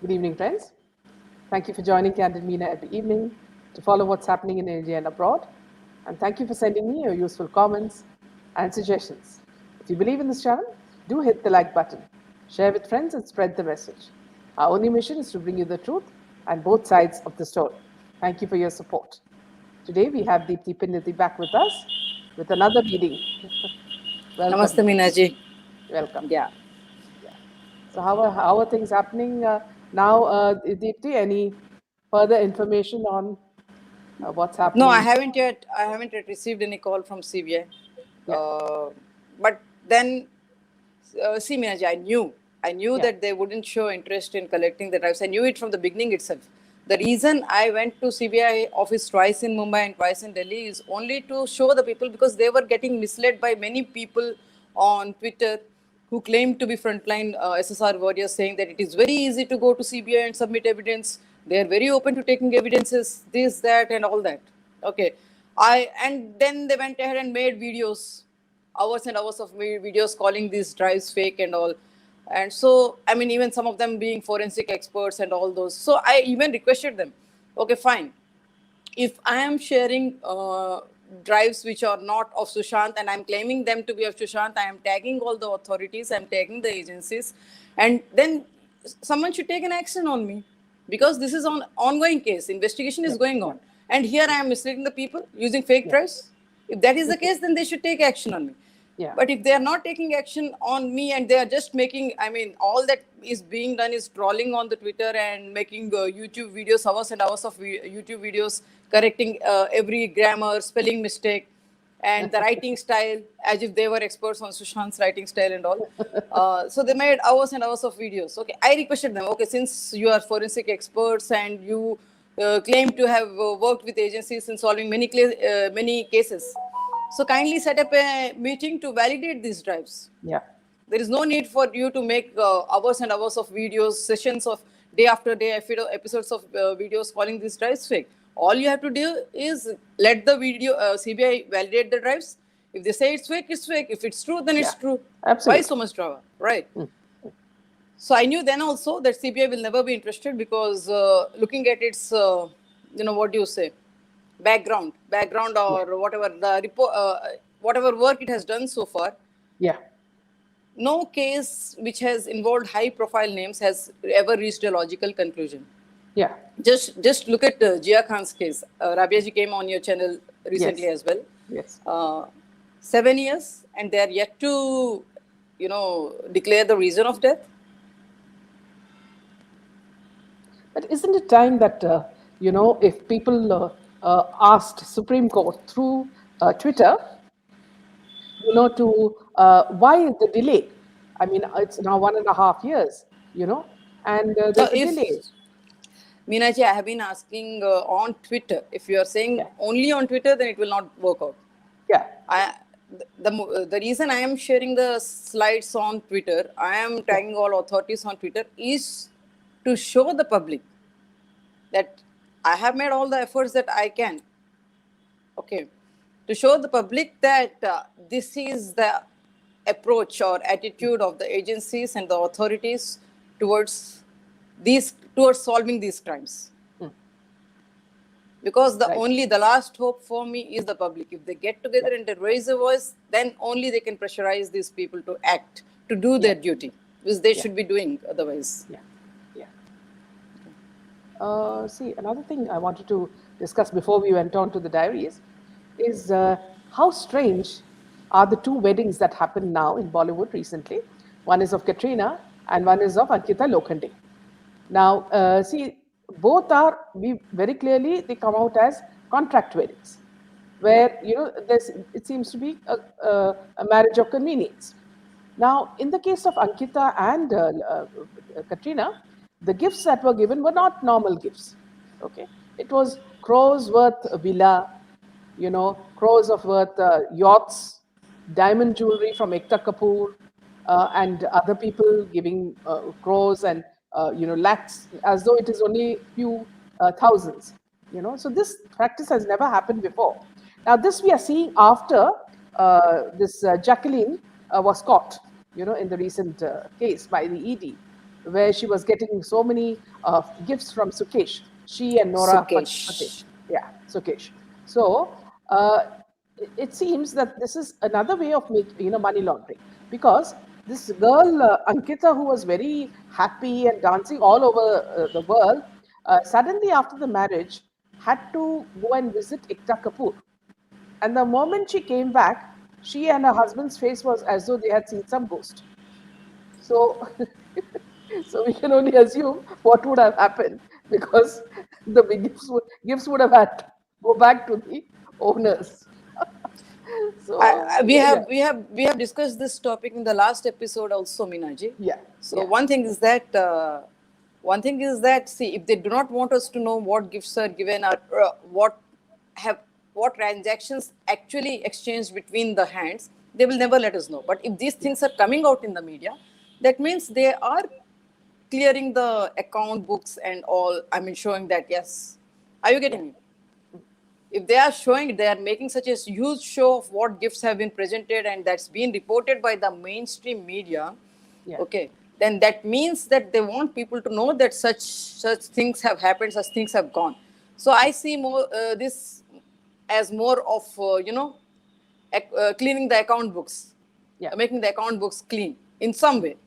Good evening, friends. Thank you for joining Candid Meena every evening to follow what's happening in India and abroad. And thank you for sending me your useful comments and suggestions. If you believe in this channel, do hit the like button, share with friends, and spread the message. Our only mission is to bring you the truth and both sides of the story. Thank you for your support. Today we have Deepti Pinnati back with us with another reading. Welcome. Namaste, Minaji. Welcome. Yeah. Yeah. So how are things happening now, Deepti? Any further information on what's No, I happening? haven't yet. I haven't yet received any call from CBI. Yeah, But then, see, Minaji, I knew yeah, that they wouldn't show interest in collecting the drives. I knew it from the beginning itself. The reason I went to CBI office twice in Mumbai and twice in Delhi is only to show the people because they were getting misled by many people on Twitter who claimed to be frontline SSR warriors, saying that it is very easy to go to CBI and submit evidence. They are very open to taking evidences, this, that, and all that. Okay, and then they went ahead and made videos, hours and hours of videos calling these drives fake and all. And so, I mean, even some of them being forensic experts and all those. So I even requested them, okay, fine, if I am sharing drives which are not of Sushant and I'm claiming them to be of Sushant, I am tagging all the authorities, I'm tagging the agencies, and then someone should take an action on me because this is an ongoing case. Investigation yeah, is going yeah, on. And here I am misleading the people using fake yeah. drives. If that is the This is, case, then they should take action on me. yeah, But if they are not taking action on me and they are just making, I mean, all that is being done is trolling on the Twitter and making YouTube videos, hours and hours of YouTube videos, correcting every grammar, spelling mistake, and the writing style, as if they were experts on Sushant's writing style and all. So they made hours and hours of videos. Okay, I requested them, okay, since you are forensic experts and you claim to have worked with agencies in solving many cases, so kindly set up a meeting to validate these drives. yeah, There is no need for you to make hours and hours of videos, sessions of day after day, episodes of videos calling these drives fake. All you have to do is let the video CBI validate the drives. If they say it's fake, it's fake. If it's true, then yeah. it's true. Why so Absolutely. much drama, right? Mm. So I knew then also that CBI will never be interested because looking at its, what do you say, background Yeah, or whatever the report, whatever work it has done so far, yeah, no case which has involved high-profile names has ever reached a logical conclusion. yeah. Just look at Jia Khan's case. Rabia ji came on your channel recently Yes, as well. yes. Uh, 7 years, and they are yet to, declare the reason of death. But isn't it time that if people asked Supreme Court through Twitter, to why is the delay? I mean, it's now 1.5 years, and there's a If delay. Meenaji, I have been asking on Twitter. If you are saying Yeah, only on Twitter, then it will not work out. yeah, I the reason I am sharing the slides on Twitter, I am yeah, tagging all authorities on Twitter, is to show the public that I have made all the efforts that I can. Okay, to show the public that this is the approach or attitude of the agencies and the authorities towards towards solving these crimes. mm, Because right, the last hope for me is the public. If they get yeah, together and they raise a voice, then only they can pressurize these people to act, to do yeah, their duty, which they yeah, should be doing otherwise. yeah, yeah. See, another thing I wanted to discuss before we went on to the diaries is how strange are the two weddings that happened now in Bollywood recently. One is of Katrina and one is of Ankita Lokhande. Now, see, both are we very clearly they come out as contract weddings, where it seems to be a marriage of convenience. Now, in the case of Ankita and Katrina, the gifts that were given were not normal gifts. Okay, it was crores worth villa, crores of worth yachts, diamond jewelry from Ekta Kapoor, and other people giving crores and lakhs, as though it is only few thousands. So this practice has never happened before. Now, this we are seeing after this Jacqueline was caught, in the recent case by the ED. where she was getting so many gifts from Sukesh. She and Nora Fateh. Sukesh. Yeah, Sukesh. So it seems that this is another way of making, money laundering, because this girl Ankita, who was very happy and dancing all over the world, suddenly after the marriage had to go and visit Ekta Kapoor. And the moment she came back, she and her husband's face was as though they had seen some ghost. So, so we can only assume what would have happened, because the gifts would have had to go back to the owners. So yeah, We have discussed this topic in the last episode also, Minaji. yeah, So yeah, one thing is that, see, if they do not want us to know what gifts are given, or have what transactions actually exchanged between the hands, they will never let us know. But if these yeah, things are coming out in the media, that means they are clearing the account books and all. I mean, showing that, yes. Are you yeah, getting me? If they are showing, they are making such a huge show of what gifts have been presented, and that's been reported by the mainstream media, yeah, okay, then that means that they want people to know that such things have happened, such things have gone. So I see more this as more of cleaning the account books, yeah. making the account books clean in some way.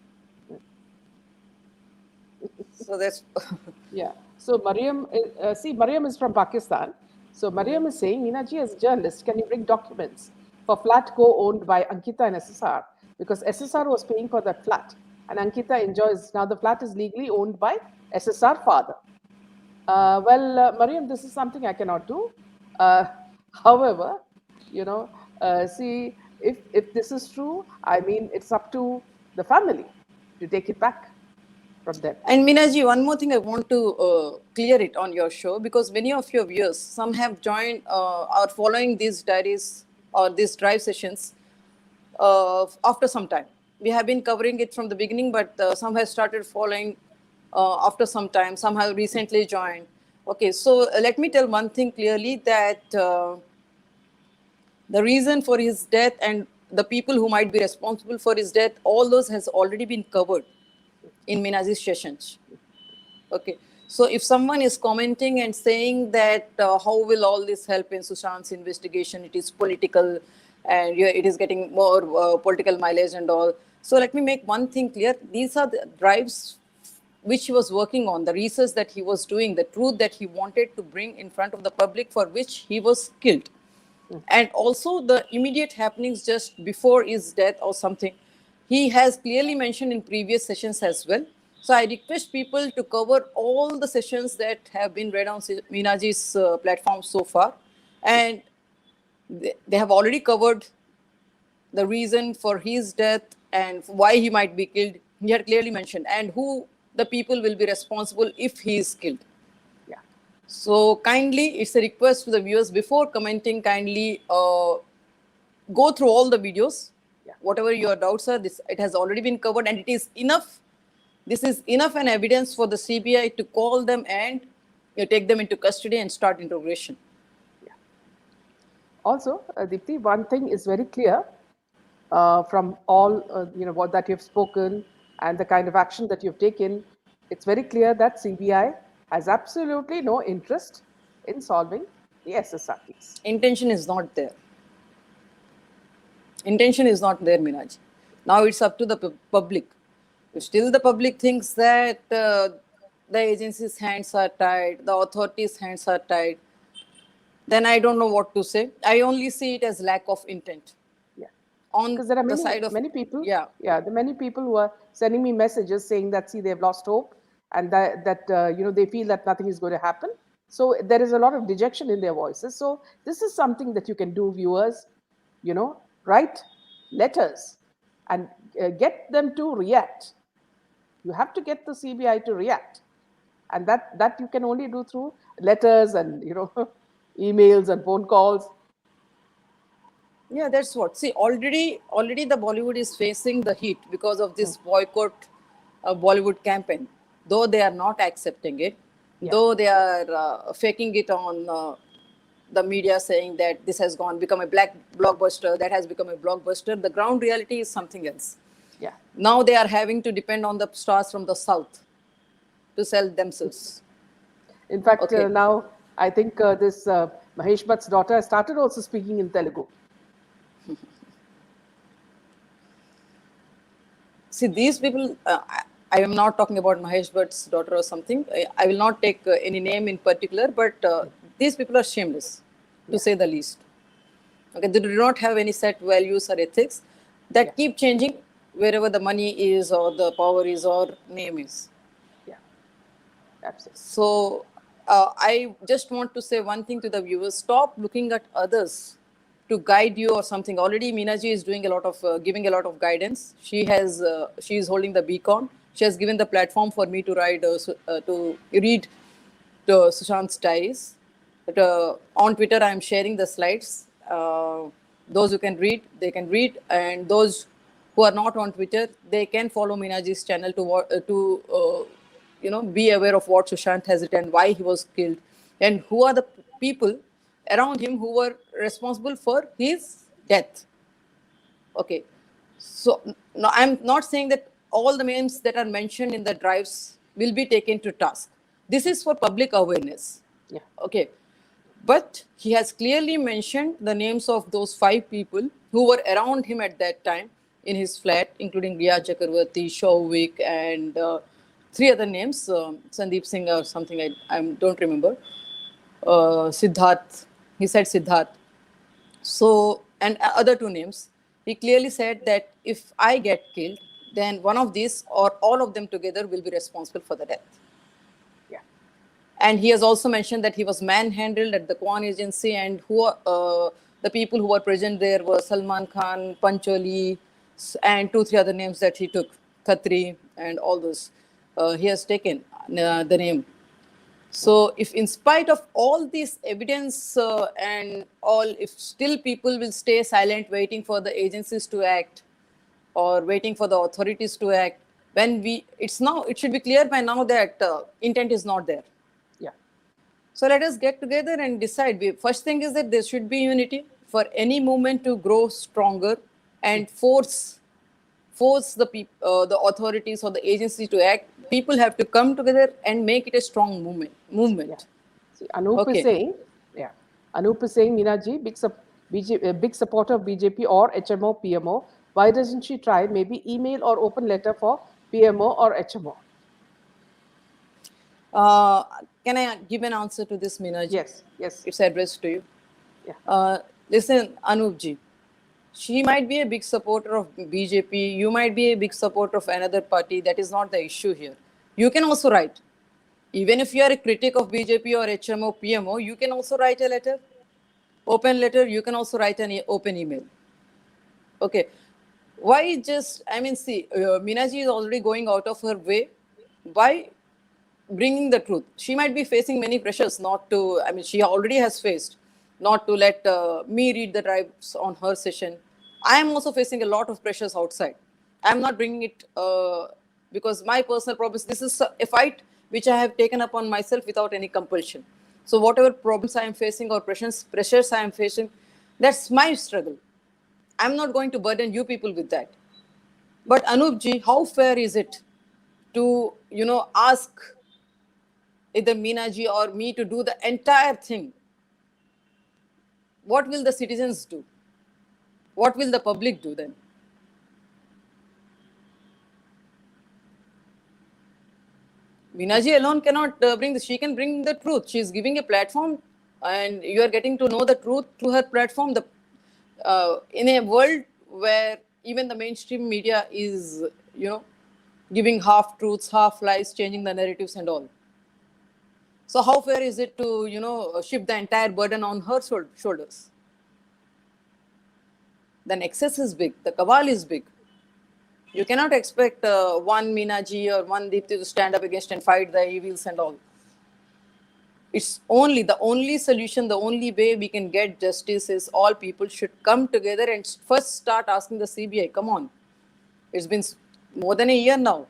So that's Yeah. So Mariam, see, Mariam is from Pakistan. So Mariam is saying, Ninaji, as a journalist, can you bring documents for flat co-owned by Ankita and SSR? Because SSR was paying for that flat, and Ankita enjoys, now the flat is legally owned by SSR father. Mariam, this is something I cannot do. Uh, however, see, if this is true, I mean, it's up to the family to take it back from them. And Minaji, one more thing I want to clear it on your show, because many of your viewers, some have joined are following these diaries or these drive sessions after some time. We have been covering it from the beginning, but some have started following after some time. Some have recently joined. Okay, so let me tell one thing clearly, that the reason for his death and the people who might be responsible for his death, all those has already been covered in Minaji's sessions. Okay. So if someone is commenting and saying that how will all this help in Sushant's investigation? It is political, and it is getting more political mileage and all. So let me make one thing clear. These are the drives which he was working on, the research that he was doing, the truth that he wanted to bring in front of the public, for which he was killed, and also the immediate happenings just before his death or something, he has clearly mentioned in previous sessions as well. So I request people to cover all the sessions that have been read on Minaji's platform so far, and they have already covered the reason for his death and why he might be killed. He had clearly mentioned, and who the people will be responsible if he is killed. Yeah. So kindly, it's a request to the viewers, before commenting, kindly go through all the videos. Yeah. Whatever your doubts are, this it has already been covered, and it is enough. This is enough an evidence for the CBI to call them and take them into custody and start interrogation. Yeah. Also, Deepti, one thing is very clear from all what that you've spoken and the kind of action that you've taken. It's very clear that CBI has absolutely no interest in solving the SSR case. Intention is not there. Intention is not there, Minaj. Now it's up to the public. If still the public thinks that the agency's hands are tied, the authorities' hands are tied, then I don't know what to say. I only see it as lack of intent Yeah. on Because there are the many side of, many people, yeah. yeah, there are many people who are sending me messages saying that, see, they've lost hope, and that they feel that nothing is going to happen. So there is a lot of dejection in their voices. So this is something that you can do, viewers. Write letters and get them to react. You have to get the CBI to react, and that you can only do through letters and emails and phone calls. Yeah, that's what. See, already the Bollywood is facing the heat because of this boycott Bollywood campaign. Though they are not accepting it, Yeah, though they are faking it on the media, saying that this has become a black blockbuster, that has become a blockbuster. The ground reality is something else. Yeah. Now they are having to depend on the stars from the south to sell themselves. In fact, Okay. now I think this Mahesh Bhatt's daughter started also speaking in Telugu. See, these people, I am not talking about Mahesh Bhatt's daughter or something. I will not take any name in particular, but these people are shameless, to Yeah, say the least. Okay, they do not have any set values or ethics yeah, that keep changing wherever the money is or the power is or name is. yeah, absolutely. So I just want to say one thing to the viewers: stop looking at others to guide you or something. Already, Meenaji is doing a lot of giving a lot of guidance. She is holding the beacon. She has given the platform for me to to read the Sushant's diaries. But, on Twitter, I am sharing the slides. Those who can read, they can read, and those who are not on Twitter, they can follow Meenaji's channel to be aware of what Sushant has written, why he was killed, and who are the people around him who were responsible for his death. Okay. So no, I'm not saying that all the names that are mentioned in the drives will be taken to task. This is for public awareness. Yeah, Okay. But he has clearly mentioned the names of those 5 people who were around him at that time in his flat, including Riya Chakravarti, Shauvik, and 3 other names, Sandeep Singh or something, I don't remember. Siddharth, he said Siddharth. So, and other 2 names, he clearly said that if I get killed, then one of these or all of them together will be responsible for the death. yeah, And he has also mentioned that he was manhandled at the Kwan agency, and the people who were present there were Salman Khan, Pancholi, and 2, 3 other names that he took, Khatri, and all those. He has taken the name. So, if in spite of all this evidence and all, if still people will stay silent, waiting for the agencies to act or waiting for the authorities to act, it should be clear by now that intent is not there. yeah, So let us get together and decide. First thing is that there should be unity for any movement to grow stronger and force the authorities or the agency to act. People have to come together and make it a strong movement. yeah. Movement. See, Anup is Okay. saying, yeah, Anup is saying, Meenaji, big supporter of BJP or HMO, PMO. Why doesn't she try maybe email or open letter for PMO or HMO? Uh, can I give an answer to this, Minaji? Yes, yes, It's addressed to you. yeah, Listen, Anupji, she might be a big supporter of BJP. You might be a big supporter of another party. That is not the issue here. You can also write. Even if you are a critic of BJP or HMO, PMO, you can also write a letter, open letter. You can also write an open email. Okay. Why just, I mean, see, Minaji is already going out of her way. Why bringing the truth? She might be facing many pressures not to, I mean, she already has faced not to let me read the drives on her session. I am also facing a lot of pressures outside. I am not bringing it because my personal problems, this is a fight which I have taken upon myself without any compulsion. So, whatever problems I am facing or pressures I am facing, that's my struggle. I'm not going to burden you people with that. But Anupji, how fair is it to, ask either Meenaji or me to do the entire thing? What will the citizens do? What will the public do then? Meenaji alone cannot bring this. She can bring the truth. She is giving a platform, and you are getting to know the truth through her platform. In a world where even the mainstream media is, you know, giving half truths, half lies, changing the narratives and all. So how fair is it to, shift the entire burden on her shoulders? Then excess is big. The cabal is big. You cannot expect one Minaji or one Deepti to stand up against and fight the evils and all. It's only the only solution, the only way we can get justice is all people should come together and first start asking the CBI, come on. It's been more than a year now.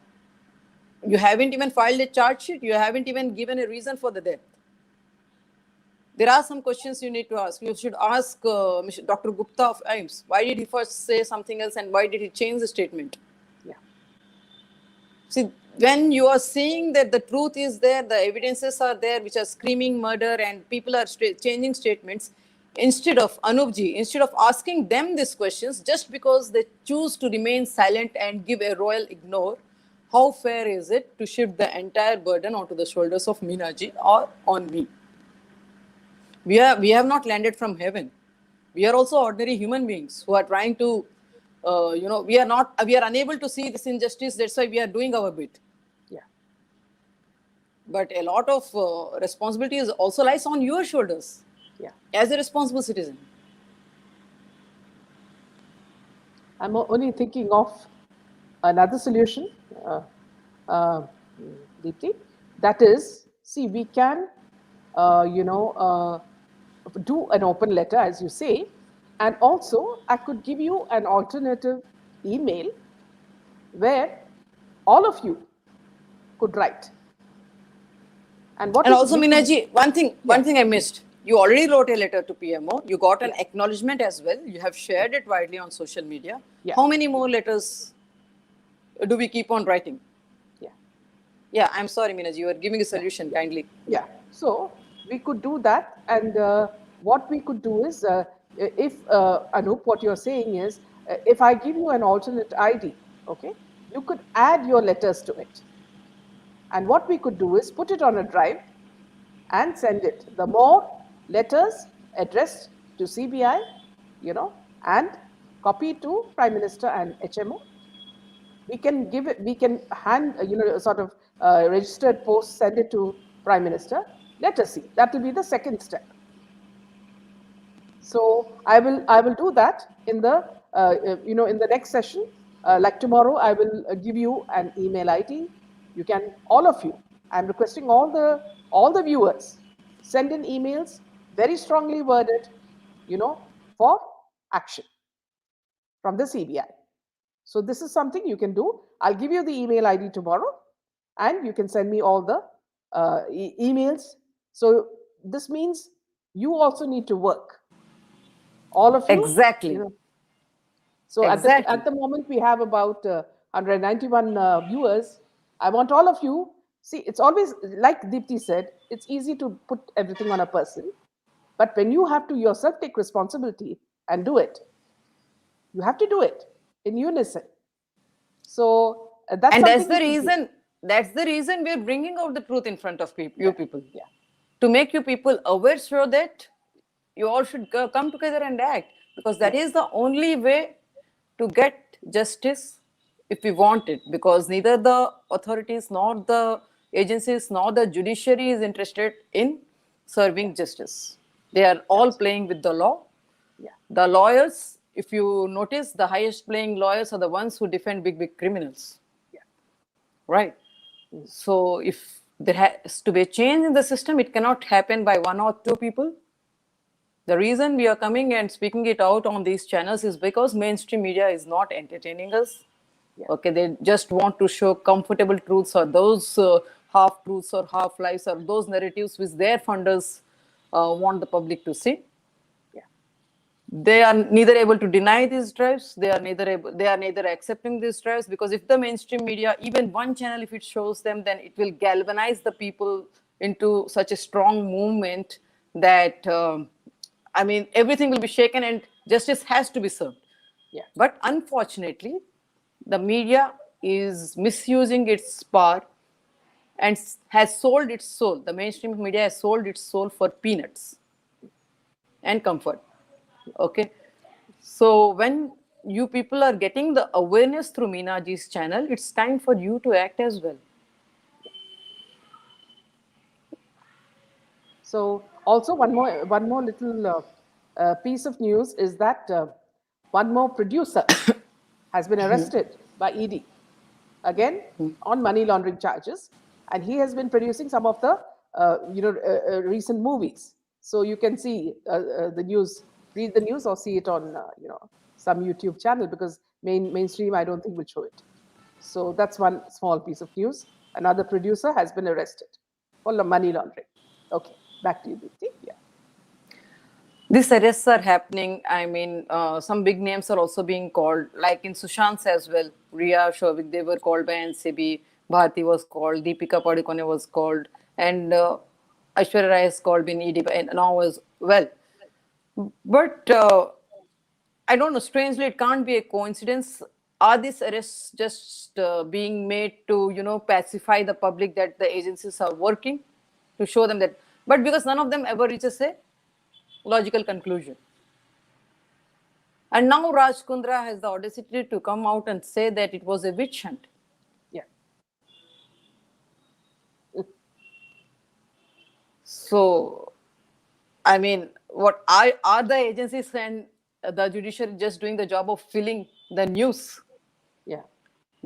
You haven't even filed a charge sheet. You haven't even given a reason for the death. There are some questions you need to ask. You should ask Dr. Gupta of AIMS. Why did he first say something else and why did he change the statement? See, when you are seeing that the truth is there, the evidences are there, which are screaming murder, and people are changing statements, instead of asking them these questions, just because they choose to remain silent and give a royal ignore, how fair is it to shift the entire burden onto the shoulders of Meenaji or on me? We have not landed from heaven. We are also ordinary human beings who are trying to, we are unable to see this injustice. That's why we are doing our bit. Yeah. But a lot of responsibility is also lies on your shoulders. Yeah. As a responsible citizen. I'm only thinking of another solution, uh, Deepti. That is, see, we can, do an open letter, as you say, and also I could give you an alternative email where all of you could write. And what And is also, we could, Minaji, one thing I missed. You already wrote a letter to PMO. You got an acknowledgement as well. You have shared it widely on social media. Yeah. How many more letters do we keep on writing? Yeah. Yeah, I'm sorry, Minaji. You are giving a solution kindly. Yeah. So we could do that. And what we could do is, if Anup, what you're saying is, if I give you an alternate ID, okay, you could add your letters to it. And what we could do is put it on a drive and send it. The more letters addressed to CBI, and copy to Prime Minister and HMO, we can give it, we can hand, sort of registered post, send it to Prime Minister. Let us see. That will be the second step. So I will do that in the, in the next session. Like tomorrow, I will give you an email ID. You can, all of you, I'm requesting all the viewers, send in emails, very strongly worded, for action from the CBI. So this is something you can do. I'll give you the email ID tomorrow, and you can send me all the emails. So this means you also need to work. All of you, Exactly. So Exactly. at the moment we have about 191 viewers. I want all of you. See, it's always like Deepti said. It's easy to put everything on a person, but when you have to yourself take responsibility and do it, you have to do it in unison. So that's And something we could do. that's the reason we're bringing out the truth in front of you people. Yeah. To make you people aware so that you all should come together and act, because that is the only way to get justice if we want it, because neither the authorities nor the agencies nor the judiciary is interested in serving justice. They are all playing with the law. Yeah. The lawyers, if you notice, the highest playing lawyers are the ones who defend big criminals. Yeah. Right? So if there has to be a change in the system, it cannot happen by one or two people. The reason we are coming and speaking it out on these channels is because mainstream media is not entertaining us. Yeah. Okay, they just want to show comfortable truths, or those half truths or half lies, or those narratives which their funders want the public to see. Yeah. They are neither able to deny these drives. They are neither accepting these drives, because if the mainstream media, even one channel, if it shows them, then it will galvanize the people into such a strong movement that everything will be shaken and justice has to be served. Yeah. But unfortunately, the media is misusing its power and has sold its soul. The mainstream media has sold its soul for peanuts and comfort. Okay. So when you people are getting the awareness through Meenaji's channel, it's time for you to act as well. So also one more little piece of news is that one more producer has been arrested by ED again on money laundering charges, and he has been producing some of the recent movies. So you can see the news, read the news, or see it on some YouTube channel, because mainstream I don't think will show it. So that's one small piece of news. Another producer has been arrested for money laundering. Okay, back to you, Deepti. Yeah. These arrests are happening. Some big names are also being called, like in Sushant's as well. Riya Shovik, they were called by NCB. Bharti was called, Deepika Padukone was called, and Aishwarya Rai has called in ED, and now as well. But I don't know. Strangely, it can't be a coincidence. Are these arrests just being made to, pacify the public that the agencies are working, to show them that? But because none of them ever reaches a logical conclusion. And now Raj Kundra has the audacity to come out and say that it was a witch hunt. Yeah. So, I mean, what are the agencies and the judiciary just doing the job of filling the news, Yeah.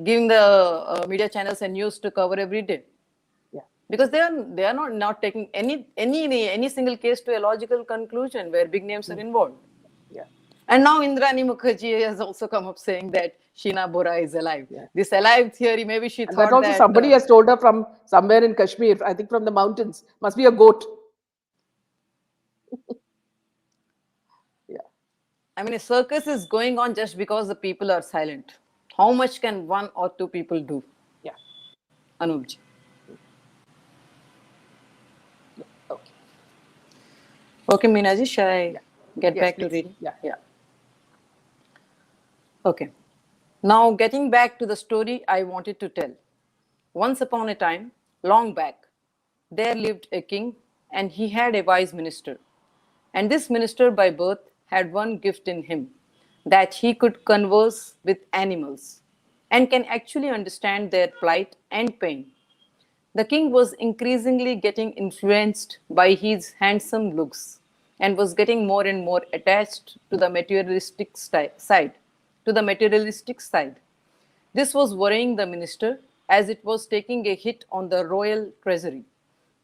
giving the media channels and news to cover every day? Yeah. Because they are not taking any single case to a logical conclusion where big names are Mm. involved. Yeah. And now Indrani Mukherjee has also come up saying that Sheena Bora is alive. Yeah. This alive theory, maybe she And that thought also that. somebody has told her from somewhere in Kashmir, I think from the mountains. Must be a goat. Yeah. I mean, a circus is going on just because the people are silent. How much can one or two people do, Yeah. Anupji? Yeah. Okay. Okay, Minaji, shall I Yeah. get Yes, back to please. reading? Yeah. Yeah. Okay. Now, getting back to the story I wanted to tell. Once upon a time, long back, there lived a king, and he had a wise minister. And this minister, by birth, had one gift in him, that he could converse with animals and can actually understand their plight and pain. The king was increasingly getting influenced by his handsome looks and was getting more and more attached to the materialistic side. To the materialistic side. This was worrying the minister as it was taking a hit on the royal treasury.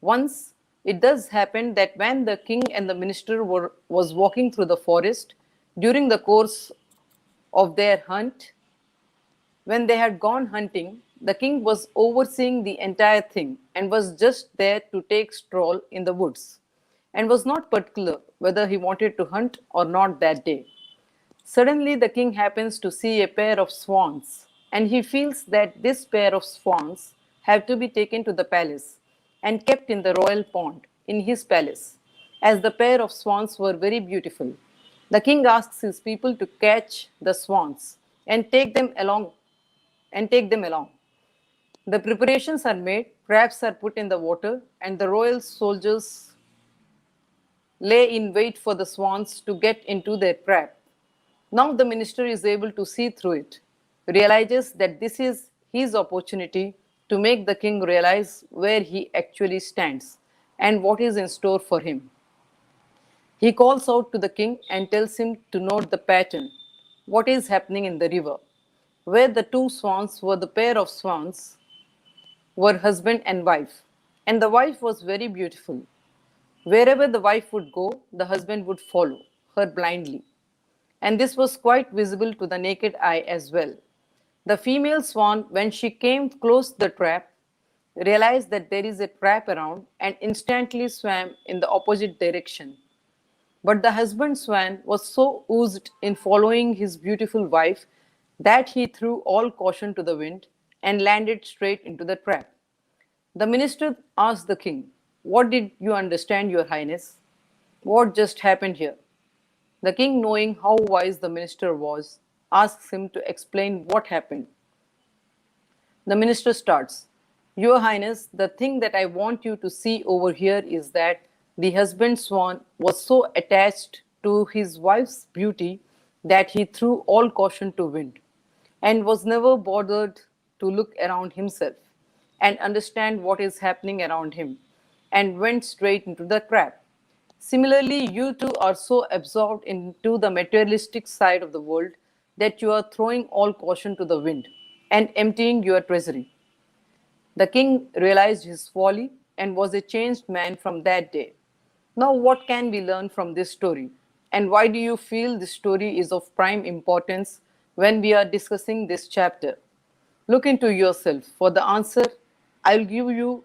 Once it does happen that when the king and the minister was walking through the forest during the course of their hunt, when they had gone hunting, the king was overseeing the entire thing and was just there to take stroll in the woods and was not particular whether he wanted to hunt or not that day. Suddenly, the king happens to see a pair of swans, and he feels that this pair of swans have to be taken to the palace and kept in the royal pond in his palace, as the pair of swans were very beautiful. The king asks his people to catch the swans and take them along. The preparations are made, traps are put in the water, and the royal soldiers lay in wait for the swans to get into their trap. Now the minister is able to see through it, realizes that this is his opportunity to make the king realize where he actually stands and what is in store for him. He calls out to the king and tells him to note the pattern, what is happening in the river, where the two swans were the pair of swans were husband and wife, and the wife was very beautiful. Wherever the wife would go, the husband would follow her blindly, and this was quite visible to the naked eye as well. The female swan, when she came close to the trap, realized that there is a trap around and instantly swam in the opposite direction. But the husband swan was so oozed in following his beautiful wife that he threw all caution to the wind and landed straight into the trap. The minister asked the king, what did you understand, your highness? What just happened here? The king, knowing how wise the minister was, asks him to explain what happened. The minister starts, your highness, the thing that I want you to see over here is that the husband swan was so attached to his wife's beauty that he threw all caution to wind and was never bothered to look around himself and understand what is happening around him and went straight into the trap. Similarly, you too are so absorbed into the materialistic side of the world that you are throwing all caution to the wind and emptying your treasury. The king realized his folly and was a changed man from that day. Now, what can we learn from this story? And why do you feel this story is of prime importance when we are discussing this chapter? Look into yourself. For the answer, I will give you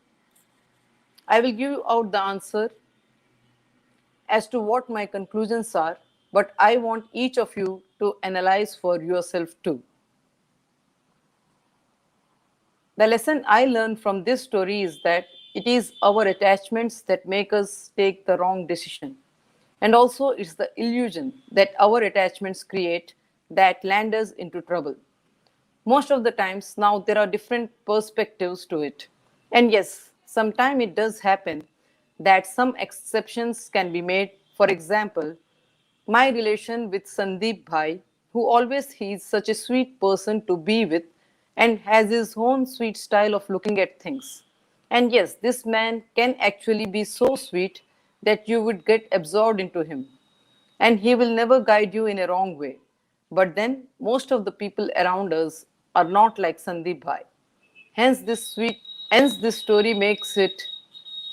I will give you out the answer as to what my conclusions are, but I want each of you to analyze for yourself too. The lesson I learned from this story is that it is our attachments that make us take the wrong decision. And also, it's the illusion that our attachments create that land us into trouble. Most of the times, now there are different perspectives to it. And yes, sometimes it does happen that some exceptions can be made. For example, my relation with Sandeep Bhai, who always he is such a sweet person to be with and has his own sweet style of looking at things. And yes, this man can actually be so sweet that you would get absorbed into him. And he will never guide you in a wrong way. But then, most of the people around us are not like Sandeep Bhai. Hence, this story makes it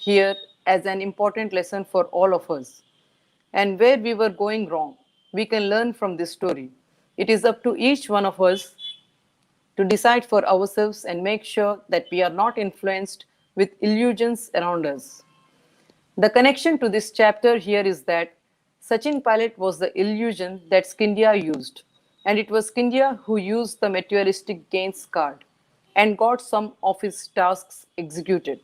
here as an important lesson for all of us. And where we were going wrong, we can learn from this story. It is up to each one of us to decide for ourselves and make sure that we are not influenced with illusions around us. The connection to this chapter here is that Sachin Pilot was the illusion that Scindia used, and it was Scindia who used the materialistic gains card and got some of his tasks executed.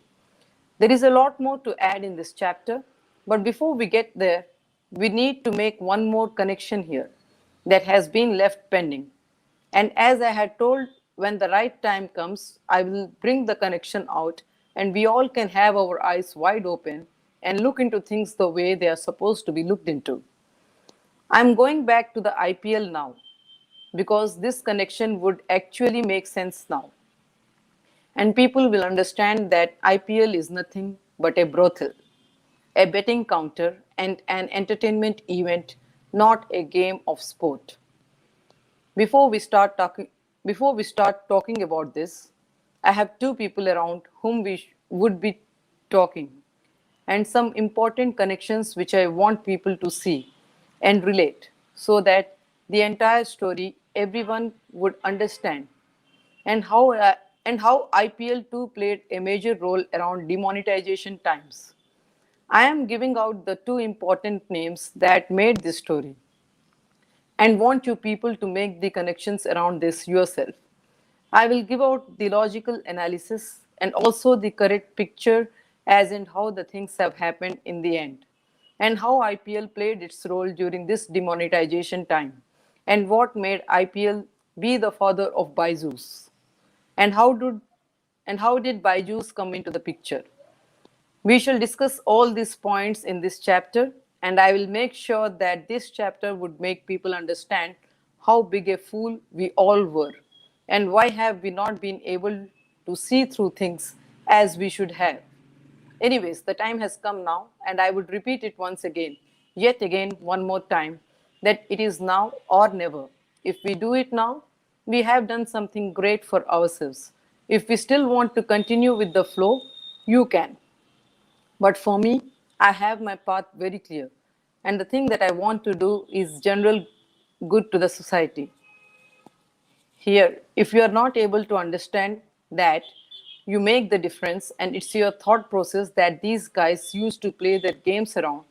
There is a lot more to add in this chapter, but before we get there, we need to make one more connection here that has been left pending. And as I had told, when the right time comes, I will bring the connection out and we all can have our eyes wide open and look into things the way they are supposed to be looked into. I'm going back to the IPL now because this connection would actually make sense now. And people will understand that IPL is nothing but a brothel, a betting counter, and an entertainment event, not a game of sport. Before we start talking, Before we start talking about this, I have two people around whom would be talking, and some important connections which I want people to see and relate, so that the entire story everyone would understand, and how IPL too played a major role around demonetization times. I am giving out the two important names that made this story and want you people to make the connections around this yourself. I will give out the logical analysis and also the correct picture as in how the things have happened in the end and how IPL played its role during this demonetization time and what made IPL be the father of Byju's and how did Byju's come into the picture. We shall discuss all these points in this chapter, and I will make sure that this chapter would make people understand how big a fool we all were, and why have we not been able to see through things as we should have. Anyways, the time has come now, and I would repeat it once again, yet again, one more time, that it is now or never. If we do it now, we have done something great for ourselves. If we still want to continue with the flow, you can. But for me, I have my path very clear. And the thing that I want to do is general good to the society. Here, if you are not able to understand that you make the difference and it's your thought process that these guys used to play their games around,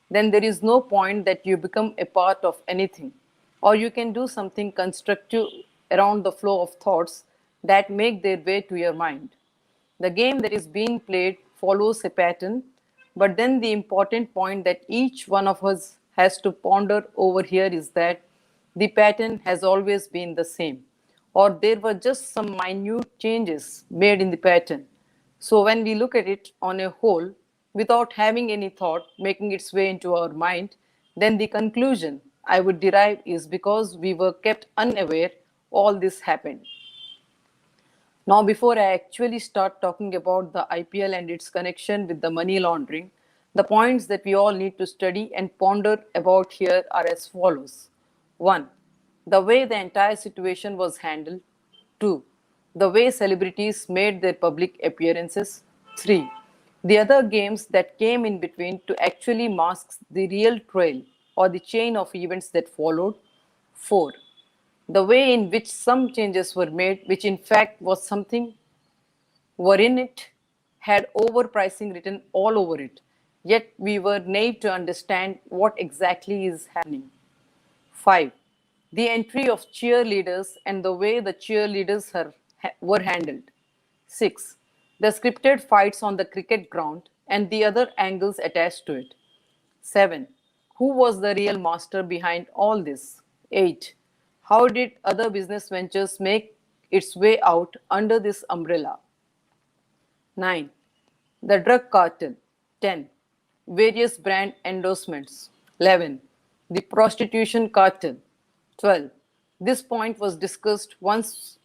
then there is no point that you become a part of anything. Or you can do something constructive around the flow of thoughts that make their way to your mind. The game that is being played follows a pattern, but then the important point that each one of us has to ponder over here is that the pattern has always been the same, or there were just some minute changes made in the pattern. So, when we look at it on a whole, without having any thought making its way into our mind, then the conclusion I would derive is because we were kept unaware, all this happened. Now, before I actually start talking about the IPL and its connection with the money laundering, the points that we all need to study and ponder about here are as follows. 1. The way the entire situation was handled. 2. The way celebrities made their public appearances. 3. The other games that came in between to actually mask the real trail or the chain of events that followed. 4. The way in which some changes were made, which in fact was something wherein it had overpricing written all over it. Yet we were naive to understand what exactly is happening. 5. The entry of cheerleaders and the way the cheerleaders were handled. 6. The scripted fights on the cricket ground and the other angles attached to it. 7. Who was the real master behind all this? 8. How did other business ventures make its way out under this umbrella? 9. The drug cartel. 10. Various brand endorsements. 11. The prostitution cartel. 12. This point was discussed once.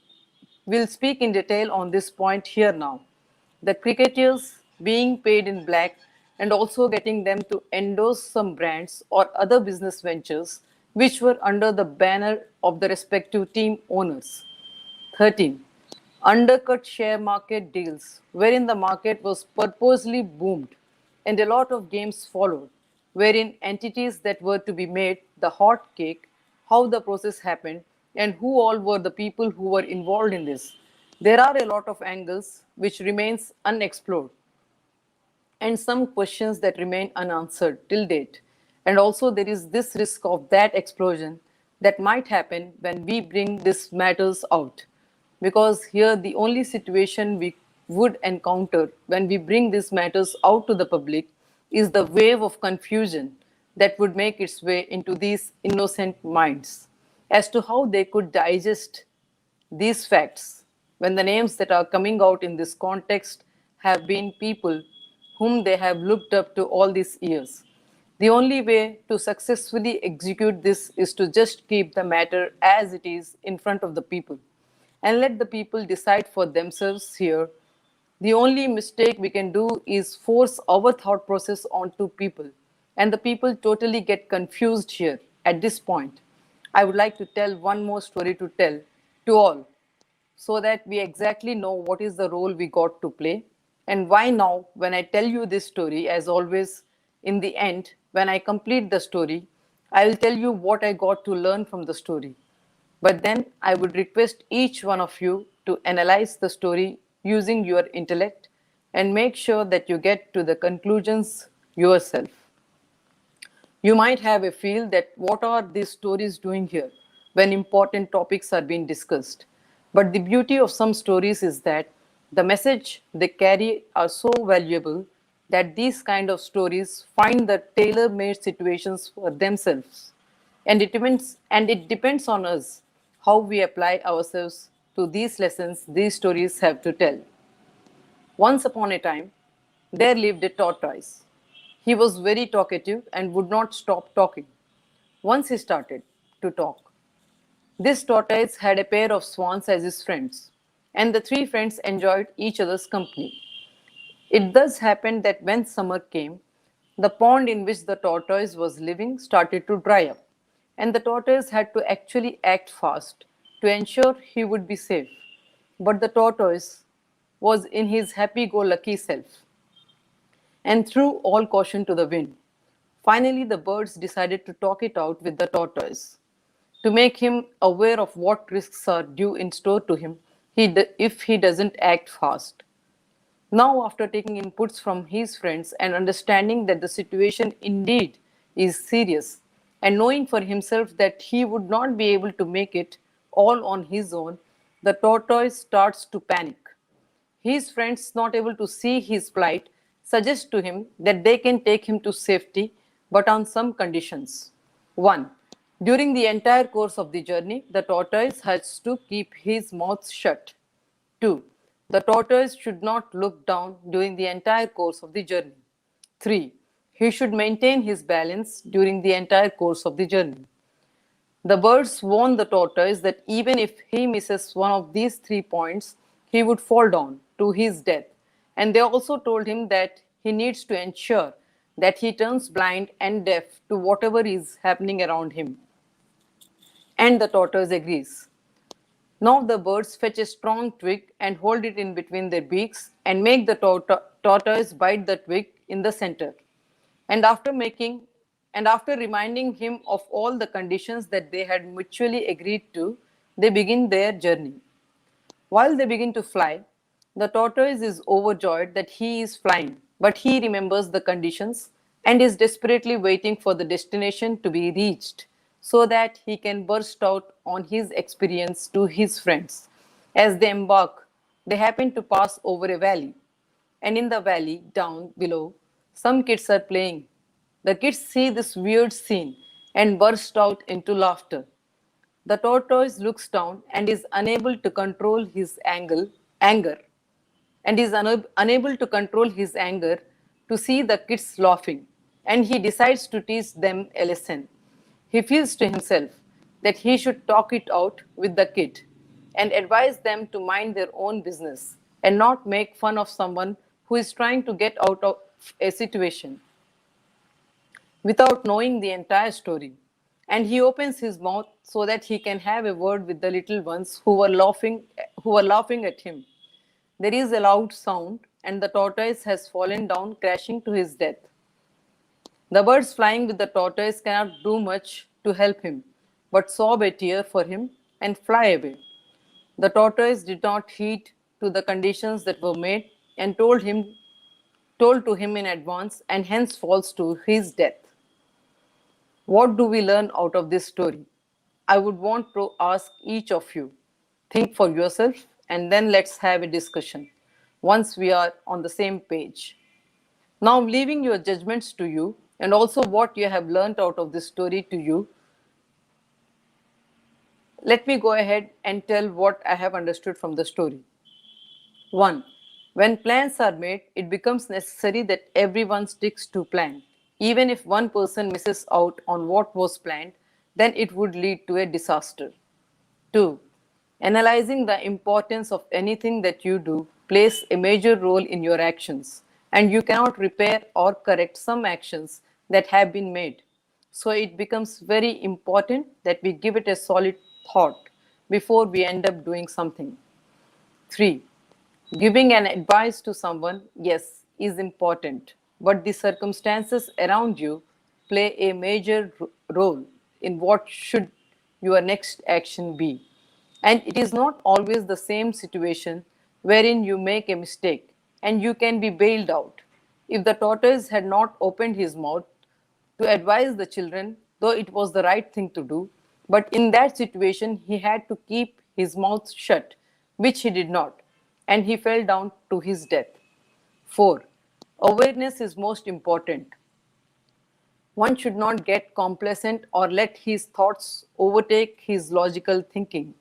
We'll speak in detail on this point here now. The cricketers being paid in black and also getting them to endorse some brands or other business ventures which were under the banner of the respective team owners. 13. Undercut share market deals, wherein the market was purposely boomed, and a lot of games followed, wherein entities that were to be made the hot cake, how the process happened, and who all were the people who were involved in this. There are a lot of angles which remains unexplored and some questions that remain unanswered till date. And also, there is this risk of that explosion that might happen when we bring these matters out. Because here, the only situation we would encounter when we bring these matters out to the public is the wave of confusion that would make its way into these innocent minds as to how they could digest these facts when the names that are coming out in this context have been people whom they have looked up to all these years. The only way to successfully execute this is to just keep the matter as it is in front of the people and let the people decide for themselves here. The only mistake we can do is force our thought process onto people, and the people totally get confused here at this point. I would like to tell one more story to tell to all so that we exactly know what is the role we got to play and why now when I tell you this story, as always, in the end, when I complete the story, I will tell you what I got to learn from the story. But then I would request each one of you to analyze the story using your intellect and make sure that you get to the conclusions yourself. You might have a feel that what are these stories doing here when important topics are being discussed. But the beauty of some stories is that the message they carry are so valuable that these kind of stories find the tailor-made situations for themselves. And it depends on us how we apply ourselves to these lessons these stories have to tell. Once upon a time, there lived a tortoise. He was very talkative and would not stop talking. Once he started to talk, this tortoise had a pair of swans as his friends, and the three friends enjoyed each other's company. It thus happened that when summer came, the pond in which the tortoise was living started to dry up, and the tortoise had to actually act fast to ensure he would be safe. But the tortoise was in his happy go lucky self and threw all caution to the wind. Finally, the birds decided to talk it out with the tortoise to make him aware of what risks are due in store to him if he doesn't act fast. Now, after taking inputs from his friends and understanding that the situation indeed is serious, and knowing for himself that he would not be able to make it all on his own, the tortoise starts to panic. His friends, not able to see his plight, suggest to him that they can take him to safety, but on some conditions. 1. During the entire course of the journey, the tortoise has to keep his mouth shut. 2. The tortoise should not look down during the entire course of the journey. 3. He should maintain his balance during the entire course of the journey. The birds warned the tortoise that even if he misses one of these 3 points, he would fall down to his death. And they also told him that he needs to ensure that he turns blind and deaf to whatever is happening around him. And the tortoise agrees. Now the birds fetch a strong twig and hold it in between their beaks and make the tortoise bite the twig in the center. And after reminding him of all the conditions that they had mutually agreed to, they begin their journey. While they begin to fly, the tortoise is overjoyed that he is flying, but he remembers the conditions and is desperately waiting for the destination to be reached so that he can burst out on his experience to his friends as they embark They happen to pass over a valley, and in the valley down below, some kids are playing. The kids see this weird scene and burst out into laughter. The tortoise looks down and is unable to control his anger and is unable to control his anger to see the kids laughing, and he decides to teach them a lesson. He feels to himself that he should talk it out with the kid and advise them to mind their own business and not make fun of someone who is trying to get out of a situation without knowing the entire story. And he opens his mouth so that he can have a word with the little ones who were laughing at him. There is a loud sound, and the tortoise has fallen down, crashing to his death. The birds flying with the tortoise cannot do much to help him, but sob a tear for him and fly away. The tortoise did not heed to the conditions that were made and told to him in advance, and hence falls to his death. What do we learn out of this story? I would want to ask each of you. Think for yourself and then let's have a discussion once we are on the same page. Now, leaving your judgments to you and also what you have learned out of this story to you, let me go ahead and tell what I have understood from the story. 1. When plans are made, it becomes necessary that everyone sticks to plan. Even if one person misses out on what was planned, then it would lead to a disaster. 2. Analyzing the importance of anything that you do plays a major role in your actions, and you cannot repair or correct some actions that have been made. So it becomes very important that we give it a solid thought before we end up doing something. 3. Giving an advice to someone, yes, is important, but the circumstances around you play a major role in what should your next action be. And it is not always the same situation wherein you make a mistake and you can be bailed out. If the tortoise had not opened his mouth to advise the children, though it was the right thing to do, but in that situation he had to keep his mouth shut, which he did not, and he fell down to his death. 4. Awareness is most important. One should not get complacent or let his thoughts overtake his logical thinking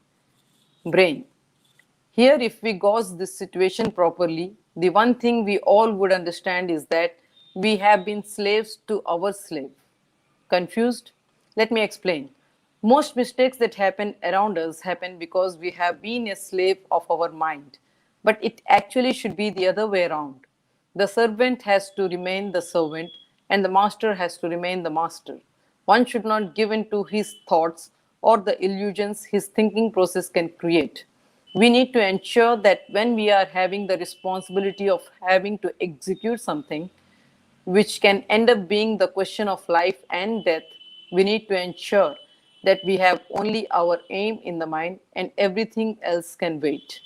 brain. Here, if we gauge this situation properly, the one thing we all would understand is that we have been slaves to our slave. Confused? Let me explain. Most mistakes that happen around us happen because we have been a slave of our mind. But it actually should be the other way around. The servant has to remain the servant, and the master has to remain the master. One should not give in to his thoughts or the illusions his thinking process can create. We need to ensure that when we are having the responsibility of having to execute something, which can end up being the question of life and death, we need to ensure that we have only our aim in the mind and everything else can wait.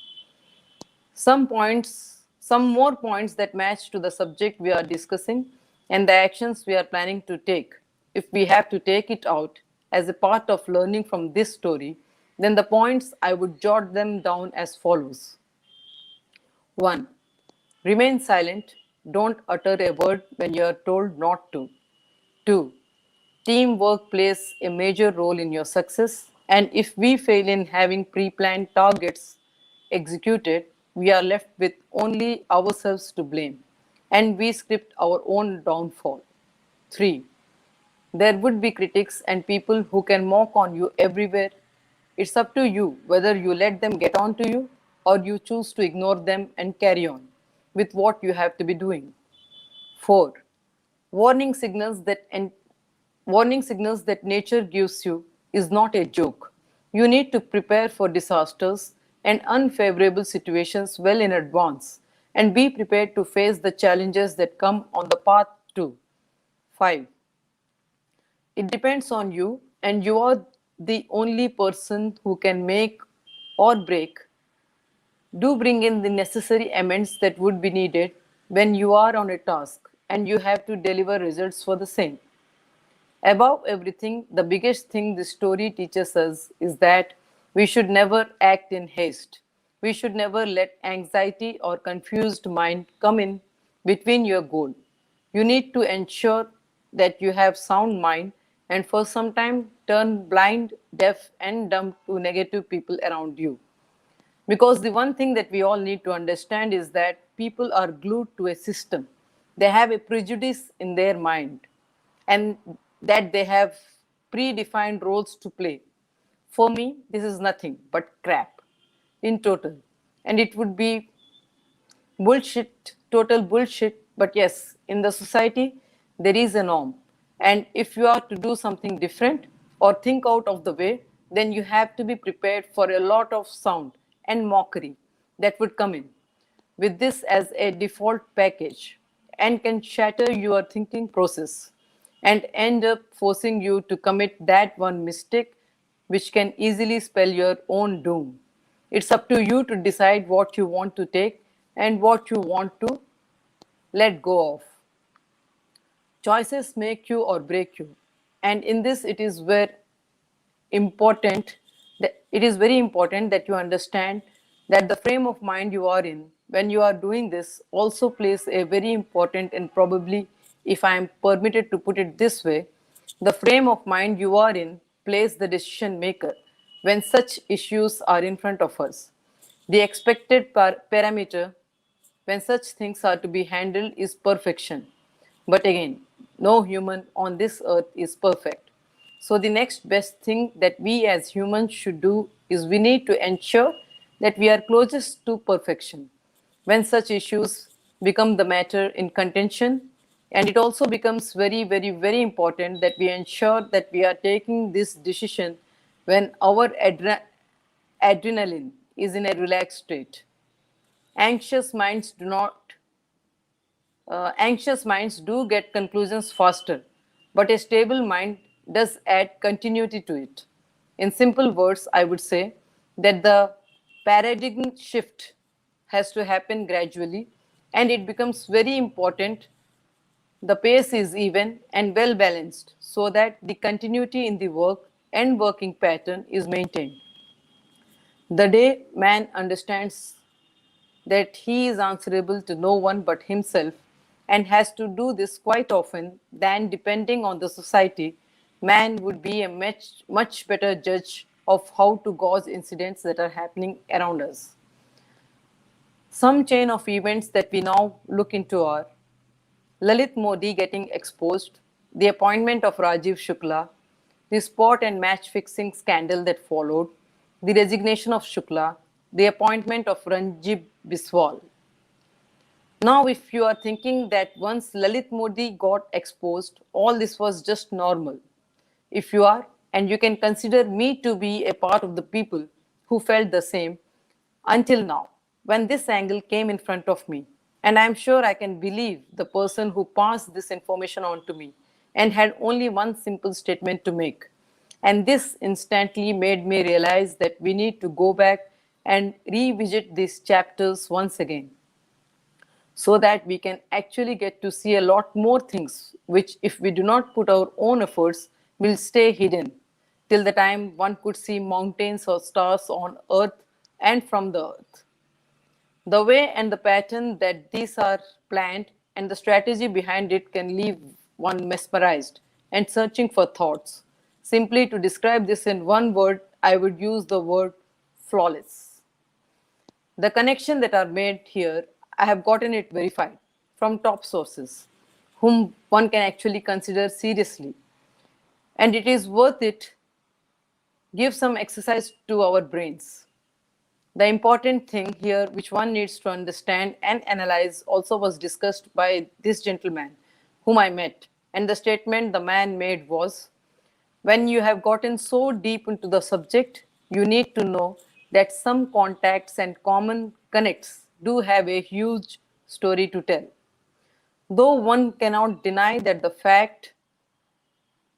Some more points that match to the subject we are discussing and the actions we are planning to take. If we have to take it out as a part of learning from this story, then the points I would jot them down as follows. 1. Remain silent. Don't utter a word when you are told not to. 2. Teamwork plays a major role in your success, and if we fail in having pre planned targets executed, we are left with only ourselves to blame, and we script our own downfall. 3. There would be critics and people who can mock on you everywhere. It's up to you whether you let them get on to you or you choose to ignore them and carry on with what you have to be doing. 4. Warning signals that warning signals that nature gives you is not a joke. You need to prepare for disasters and unfavorable situations well in advance and be prepared to face the challenges that come on the path too. 5. It depends on you, and you are the only person who can make or break. Do bring in the necessary amends that would be needed when you are on a task and you have to deliver results for the same. Above everything, the biggest thing this story teaches us is that we should never act in haste. We should never let anxiety or confused mind come in between your goal. You need to ensure that you have sound mind and for some time turn blind, deaf and dumb to negative people around you. Because the one thing that we all need to understand is that people are glued to a system. They have a prejudice in their mind and that they have predefined roles to play. For me, this is nothing but crap in total. And it would be bullshit, total bullshit. But yes, in the society, there is a norm. And if you are to do something different or think out of the way, then you have to be prepared for a lot of sound and mockery that would come in with this as a default package and can shatter your thinking process and end up forcing you to commit that one mistake which can easily spell your own doom. It's up to you to decide what you want to take and what you want to let go of. Choices make you or break you. And in this, important it is very important that you understand that the frame of mind you are in when you are doing this also plays a very important and probably, if I am permitted to put it this way, the frame of mind you are in plays the decision maker when such issues are in front of us. The expected parameter when such things are to be handled is perfection. But again, no human on this earth is perfect. So, the next best thing that we as humans should do is we need to ensure that we are closest to perfection when such issues become the matter in contention. And it also becomes very, very, very important that we ensure that we are taking this decision when our adrenaline is in a relaxed state. Anxious minds do not Anxious minds do get conclusions faster, but a stable mind does add continuity to it. In simple words, I would say that the paradigm shift has to happen gradually and it becomes very important the pace is even and well balanced so that the continuity in the work and working pattern is maintained. The day man understands that he is answerable to no one but himself and has to do this quite often, then depending on the society, man would be a much better judge of how to gauge incidents that are happening around us. Some chain of events that we now look into are Lalit Modi getting exposed, the appointment of Rajiv Shukla, the sport and match fixing scandal that followed, the resignation of Shukla, the appointment of Ranjib Biswal. Now, if you are thinking that once Lalit Modi got exposed, all this was just normal. If you are, and you can consider me to be a part of the people who felt the same until now, when this angle came in front of me. And I'm sure I can believe the person who passed this information on to me and had only one simple statement to make. And this instantly made me realize that we need to go back and revisit these chapters once again so that we can actually get to see a lot more things which if we do not put our own efforts will stay hidden till the time one could see mountains or stars on earth and from the earth. The way and the pattern that these are planned and the strategy behind it can leave one mesmerized and searching for thoughts. Simply to describe this in one word, I would use the word flawless. The connection that are made here, I have gotten it verified from top sources, whom one can actually consider seriously. And it is worth it, give some exercise to our brains. The important thing here, which one needs to understand and analyze, also was discussed by this gentleman whom I met. And the statement the man made was when you have gotten so deep into the subject, you need to know that some contacts and common connects do have a huge story to tell. Though one cannot deny that the fact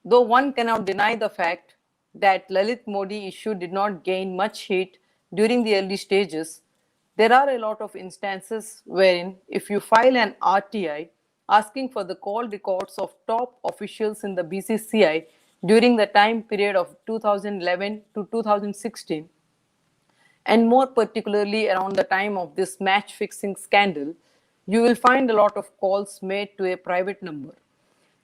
Though one cannot deny the fact that Lalit Modi issue did not gain much heat during the early stages, there are a lot of instances wherein if you file an RTI asking for the call records of top officials in the BCCI during the time period of 2011 to 2016, and more particularly around the time of this match fixing scandal, you will find a lot of calls made to a private number.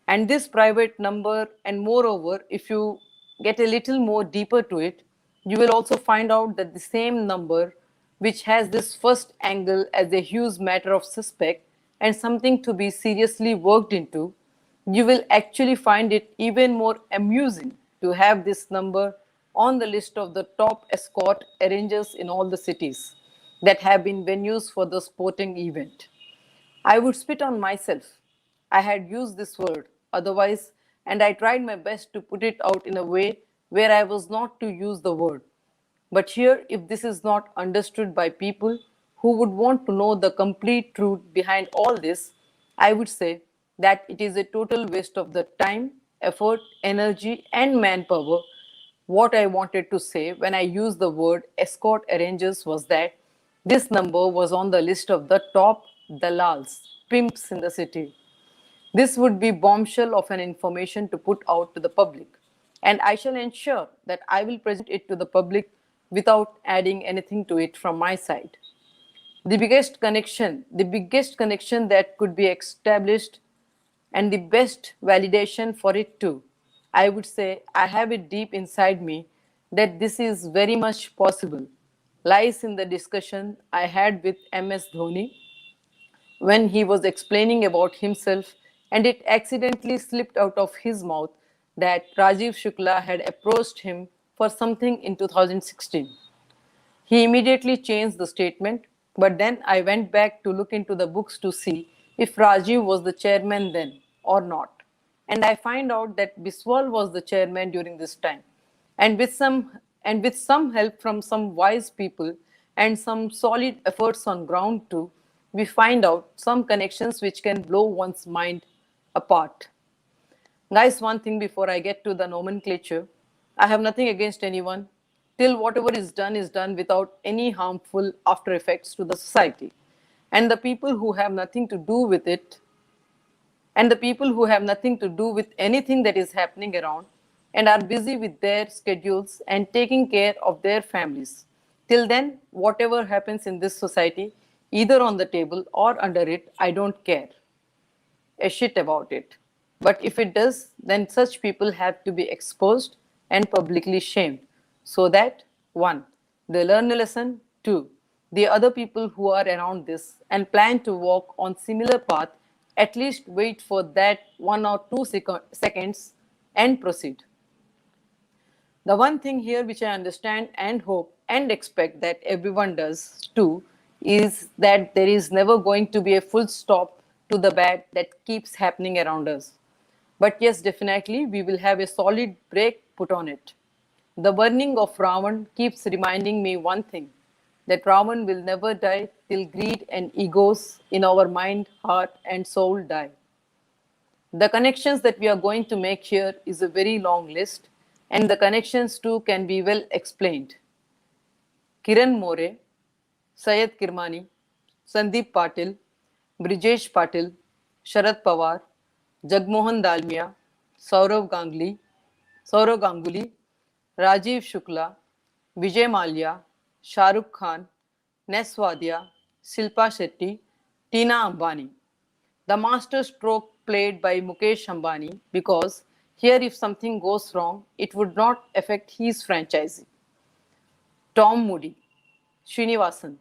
And this private number, and moreover, if you get a little more deeper to it, you will also find out that the same number, which has this first angle as a huge matter of suspect and something to be seriously worked into, you will actually find it even more amusing to have this number on the list of the top escort arrangers in all the cities that have been venues for the sporting event. I would spit on myself. I had used this word otherwise, and I tried my best to put it out in a way where I was not to use the word. But here, if this is not understood by people who would want to know the complete truth behind all this, I would say that it is a total waste of the time, effort, energy, and manpower. What I wanted to say when I used the word escort arrangers was that this number was on the list of the top dalals, pimps in the city. This would be bombshell of an information to put out to the public, and I shall ensure that I will present it to the public without adding anything to it from my side. The biggest connection that could be established, and the best validation for it too. I would say I have it deep inside me that this is very much possible. Lies in the discussion I had with MS Dhoni when he was explaining about himself, and it accidentally slipped out of his mouth that Rajiv Shukla had approached him for something in 2016. He immediately changed the statement, but then I went back to look into the books to see if Rajiv was the chairman then or not. And I find out that Biswal was the chairman during this time. And with some help from some wise people and some solid efforts on ground too, we find out some connections which can blow one's mind apart. Guys, one thing before I get to the nomenclature, I have nothing against anyone till whatever is done without any harmful after effects to the society. And the people who have nothing to do with it, and the people who have nothing to do with anything that is happening around and are busy with their schedules and taking care of their families. Till then, whatever happens in this society, either on the table or under it, I don't care a shit about it. But if it does, then such people have to be exposed and publicly shamed so that, one, they learn a lesson, two, the other people who are around this and plan to walk on similar path at least wait for that 1 or 2 seconds and proceed. The one thing here which I understand and hope and expect that everyone does too is that there is never going to be a full stop to the bad that keeps happening around us. But yes, definitely we will have a solid break put on it. The burning of Ravan keeps reminding me one thing, that Ravan will never die till greed and egos in our mind, heart, and soul die. The connections that we are going to make here is a very long list, and the connections too can be well explained. Kiran More, Syed Kirmani, Sandeep Patil, Brijesh Patil, Sharad Pawar, Jagmohan Dalmia, Saurav Ganguly, Saurav Ganguly, Rajiv Shukla, Vijay Mallya, Shah Rukh Khan, Nes Wadia, Shilpa Shetty, Tina Ambani. The master stroke played by Mukesh Ambani, because here if something goes wrong, it would not affect his franchisee. Tom Moody, Srinivasan,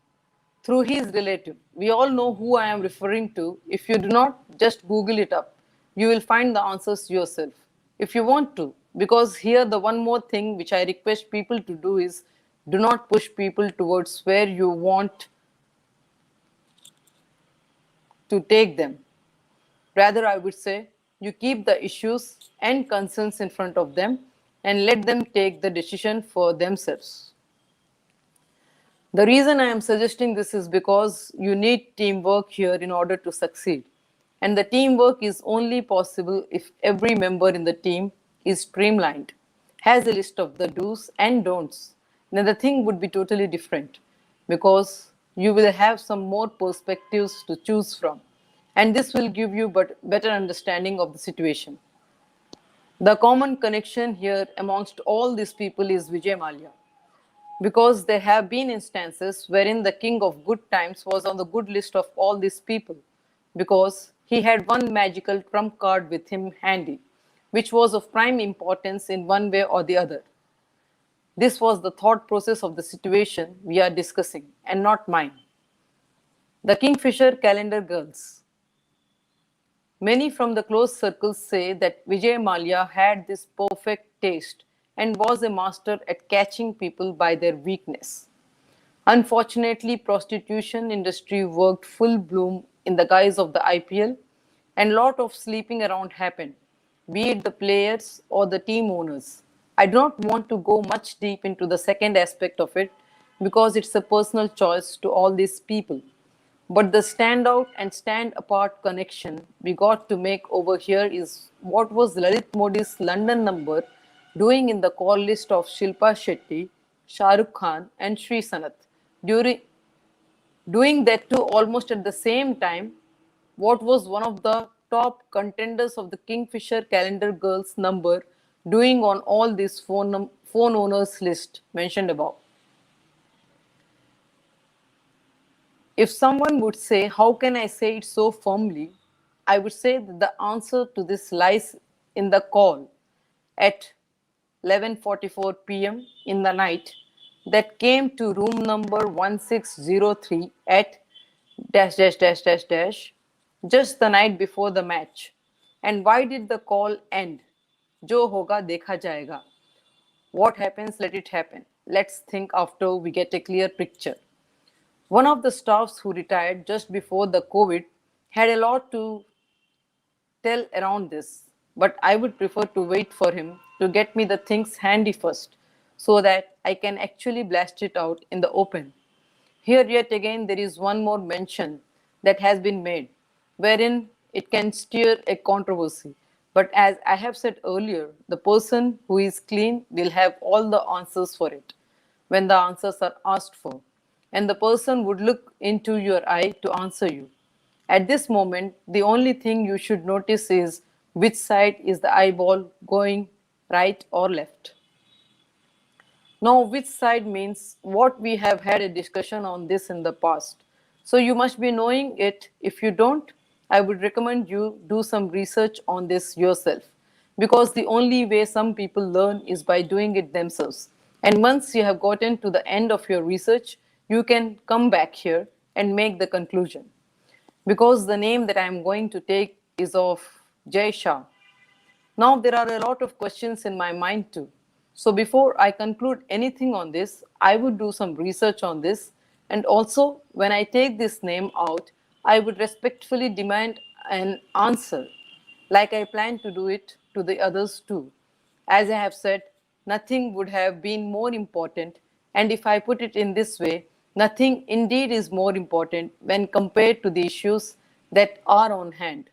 through his relative. We all know who I am referring to. If you do not, just Google it up. You will find the answers yourself if you want to. Because here, the one more thing which I request people to do is do not push people towards where you want to take them. Rather, I would say you keep the issues and concerns in front of them and let them take the decision for themselves. The reason I am suggesting this is because you need teamwork here in order to succeed. And the teamwork is only possible if every member in the team is streamlined, has a list of the do's and don'ts. Then the thing would be totally different because you will have some more perspectives to choose from. And this will give you but better understanding of the situation. The common connection here amongst all these people is Vijay Mallya. because there have been instances wherein the king of good times was on the good list of all these people because he had one magical trump card with him handy, which was of prime importance in one way or the other. This was the thought process of the situation we are discussing, and not mine. The Kingfisher Calendar Girls. Many from the close circles say that Vijay Mallya had this perfect taste and was a master at catching people by their weakness. Unfortunately, prostitution industry worked full bloom in the guise of the IPL and lot of sleeping around happened, be it the players or the team owners. I do not want to go much deep into the second aspect of it because it's a personal choice to all these people. But the standout and stand apart connection we got to make over here is what was Lalit Modi's London number doing in the call list of Shilpa Shetty, Shah Rukh Khan, and Sri Sanath. During doing that too almost at the same time, what was one of the top contenders of the Kingfisher Calendar Girls number doing on all these phone owners list mentioned above. If someone would say, how can I say it so firmly? I would say that the answer to this lies in the call at 11:44 p.m. in the night that came to room number 1603 at dash dash dash dash dash just the night before the match. And why did the call end? Jo hoga dekha jayega. What happens, let it happen. Let's think after we get a clear picture. One of the staffs who retired just before the COVID had a lot to tell around this, but I would prefer to wait for him to get me the things handy first so that I can actually blast it out in the open. Here, yet again, there is one more mention that has been made, wherein it can stir a controversy. But as I have said earlier, the person who is clean will have all the answers for it when the answers are asked for, and the person would look into your eye to answer you. At this moment, the only thing you should notice is which side is the eyeball going, right or left. Now, which side means what we have had a discussion on this in the past. So you must be knowing it. If you don't, I would recommend you do some research on this yourself because the only way some people learn is by doing it themselves. And once you have gotten to the end of your research, you can come back here and make the conclusion. Because the name that I am going to take is of Jay Shah. Now, there are a lot of questions in my mind too. So, before I conclude anything on this, I would do some research on this. And also, when I take this name out, I would respectfully demand an answer, like I plan to do it to the others too. As I have said, nothing would have been more important. And if I put it in this way, nothing indeed is more important when compared to the issues that are on hand.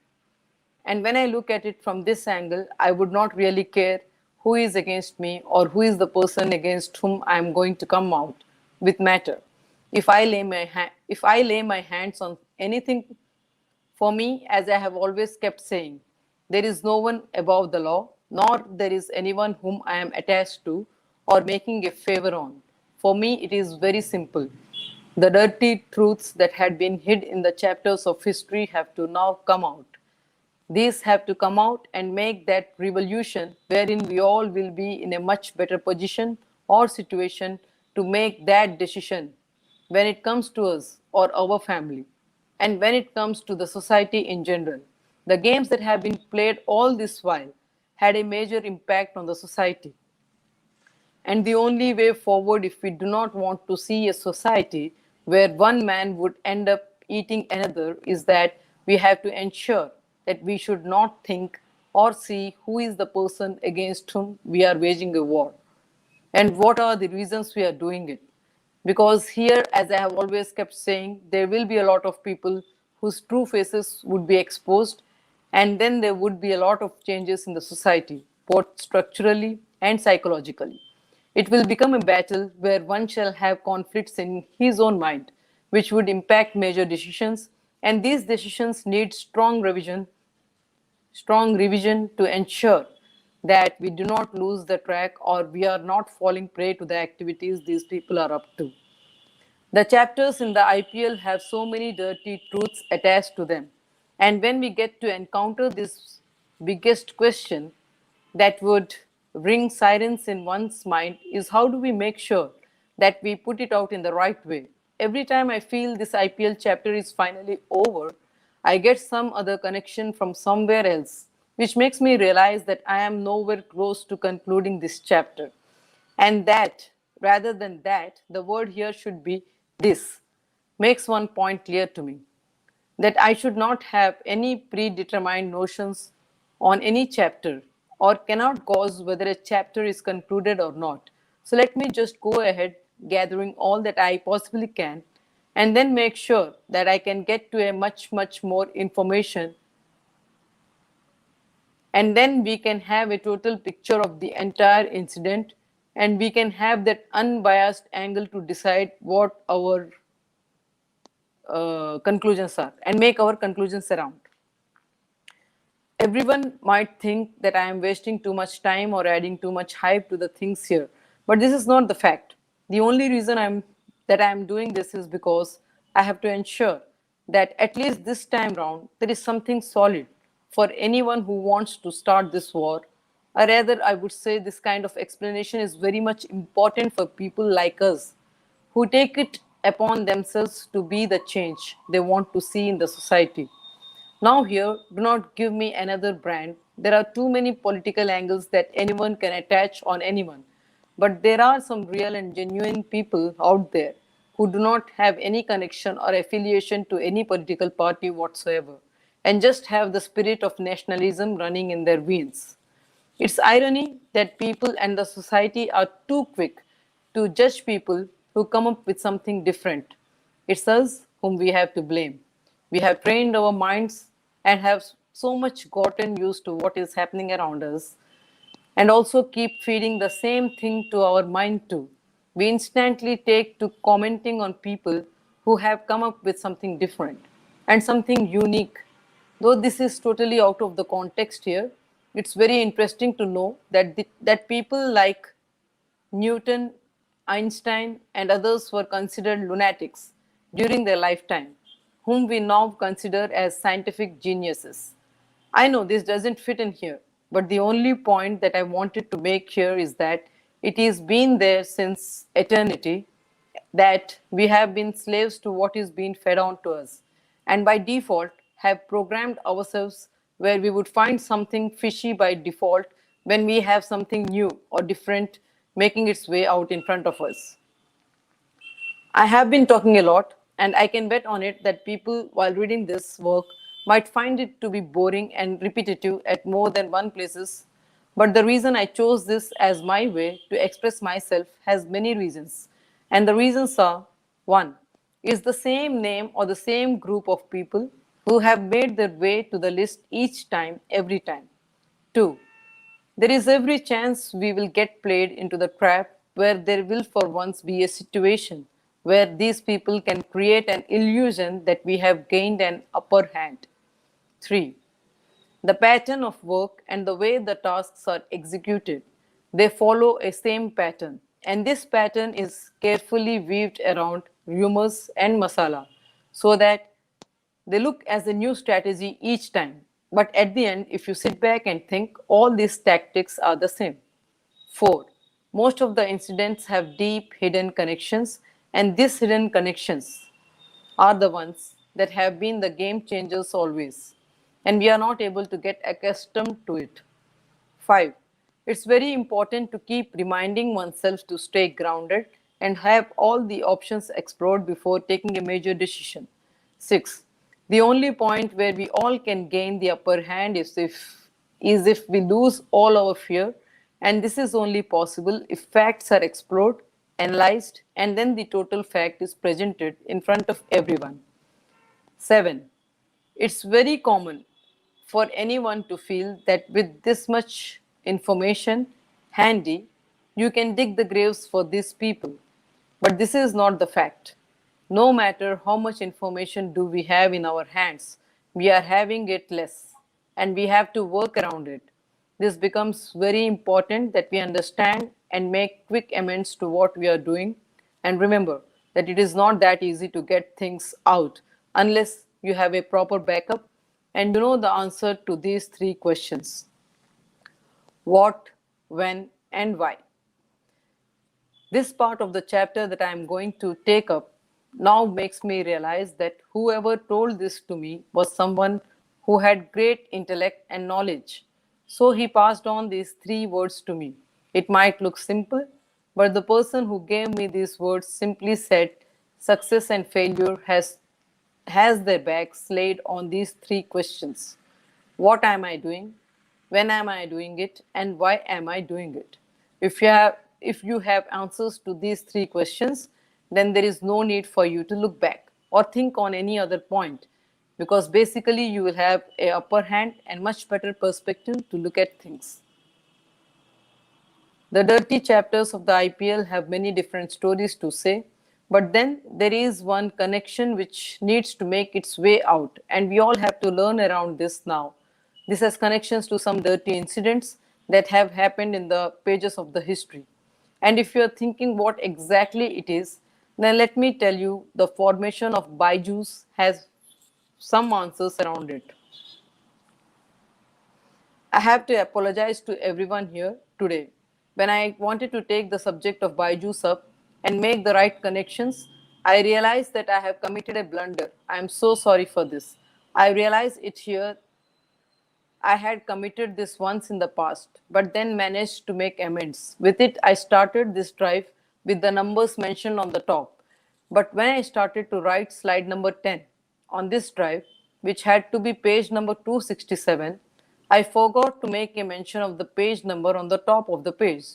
And when I look at it from this angle, I would not really care who is against me or who is the person against whom I am going to come out with matter. If I lay my hands on anything, for me, as I have always kept saying, there is no one above the law, nor there is anyone whom I am attached to or making a favor on. For me, it is very simple. The dirty truths that had been hid in the chapters of history have to now come out. These have to come out and make that revolution wherein we all will be in a much better position or situation to make that decision when it comes to us or our family and when it comes to the society in general. The games that have been played all this while had a major impact on the society. And the only way forward, if we do not want to see a society where one man would end up eating another, is that we have to ensure that we should not think or see who is the person against whom we are waging a war and what are the reasons we are doing it. Because here, as I have always kept saying, there will be a lot of people whose true faces would be exposed, and then there would be a lot of changes in the society, both structurally and psychologically. It will become a battle where one shall have conflicts in his own mind, which would impact major decisions, and these decisions need strong revision to ensure that we do not lose the track or we are not falling prey to the activities these people are up to. The chapters in the IPL have so many dirty truths attached to them. And when we get to encounter this biggest question that would ring sirens in one's mind is how do we make sure that we put it out in the right way? Every time I feel this IPL chapter is finally over, I get some other connection from somewhere else, which makes me realize that I am nowhere close to concluding this chapter. And that, rather than that, the word here should be this, makes one point clear to me that I should not have any predetermined notions on any chapter or cannot gauge whether a chapter is concluded or not. So let me just go ahead gathering all that I possibly can and then make sure that I can get to a much more information, and then we can have a total picture of the entire incident and we can have that unbiased angle to decide what our conclusions are and make our conclusions around. Everyone might think that I am wasting too much time or adding too much hype to the things here, but this is not the fact. The only reason I am doing this is because I have to ensure that at least this time round there is something solid for anyone who wants to start this war. Or rather, I would say this kind of explanation is very much important for people like us who take it upon themselves to be the change they want to see in the society. Now, here, do not give me another brand. There are too many political angles that anyone can attach on anyone. But there are some real and genuine people out there who do not have any connection or affiliation to any political party whatsoever and just have the spirit of nationalism running in their veins. It's irony that people and the society are too quick to judge people who come up with something different. It's us whom we have to blame. We have trained our minds and have so much gotten used to what is happening around us and also keep feeding the same thing to our mind too. We instantly take to commenting on people who have come up with something different and something unique. Though this is totally out of the context here, it's very interesting to know that that people like Newton, Einstein, and others were considered lunatics during their lifetime, whom we now consider as scientific geniuses. I know this doesn't fit in here, but the only point that I wanted to make here is that it is been there since eternity, that we have been slaves to what is being fed on to us, and by default have programmed ourselves where we would find something fishy by default when we have something new or different making its way out in front of us. I have been talking a lot, and I can bet on it that people, while reading this work, might find it to be boring and repetitive at more than one places. But the reason I chose this as my way to express myself has many reasons. And the reasons are: one, is the same name or the same group of people who have made their way to the list each time, every time. Two, there is every chance we will get played into the trap where there will for once be a situation where these people can create an illusion that we have gained an upper hand. 3. The pattern of work and the way the tasks are executed, they follow a same pattern. And this pattern is carefully weaved around rumors and masala so that they look as a new strategy each time. But at the end, if you sit back and think, all these tactics are the same. 4. Most of the incidents have deep hidden connections, and these hidden connections are the ones that have been the game changers always, and we are not able to get accustomed to it. 5. It's very important to keep reminding oneself to stay grounded and have all the options explored before taking a major decision. 6. The only point where we all can gain the upper hand is if we lose all our fear, and this is only possible if facts are explored, analyzed, and then the total fact is presented in front of everyone. 7. It's very common for anyone to feel that with this much information handy, you can dig the graves for these people. But this is not the fact. No matter how much information do we have in our hands, we are having it less, and we have to work around it. this becomes very important that we understand and make quick amends to what we are doing. And remember that it is not that easy to get things out unless you have a proper backup and you know the answer to these three questions: what, when, and why. This part of the chapter that I am going to take up now makes me realize that whoever told this to me was someone who had great intellect and knowledge. So he passed on these three words to me. It might look simple, but the person who gave me these words simply said, success and failure has their backs laid on these three questions: what am I doing, when am I doing it, and why am I doing it? If you have answers to these three questions, then there is no need for you to look back or think on any other point, because basically you will have a upper hand and much better perspective to look at things. The dirty chapters of the IPL have many different stories to say, but then there is one connection which needs to make its way out, and we all have to learn around this now. This has connections to some dirty incidents that have happened in the pages of the history. And if you are thinking what exactly it is, then let me tell you the formation of Byju's has some answers around it. I have to apologize to everyone here today. When I wanted to take the subject of Byju's up and make the right connections, I realized that I have committed a blunder. I am so sorry for this. I realized it here. I had committed this once in the past, but then managed to make amends. With it, I started this drive with the numbers mentioned on the top. But when I started to write slide number 10 on this drive, which had to be page number 267, I forgot to make a mention of the page number on the top of the page.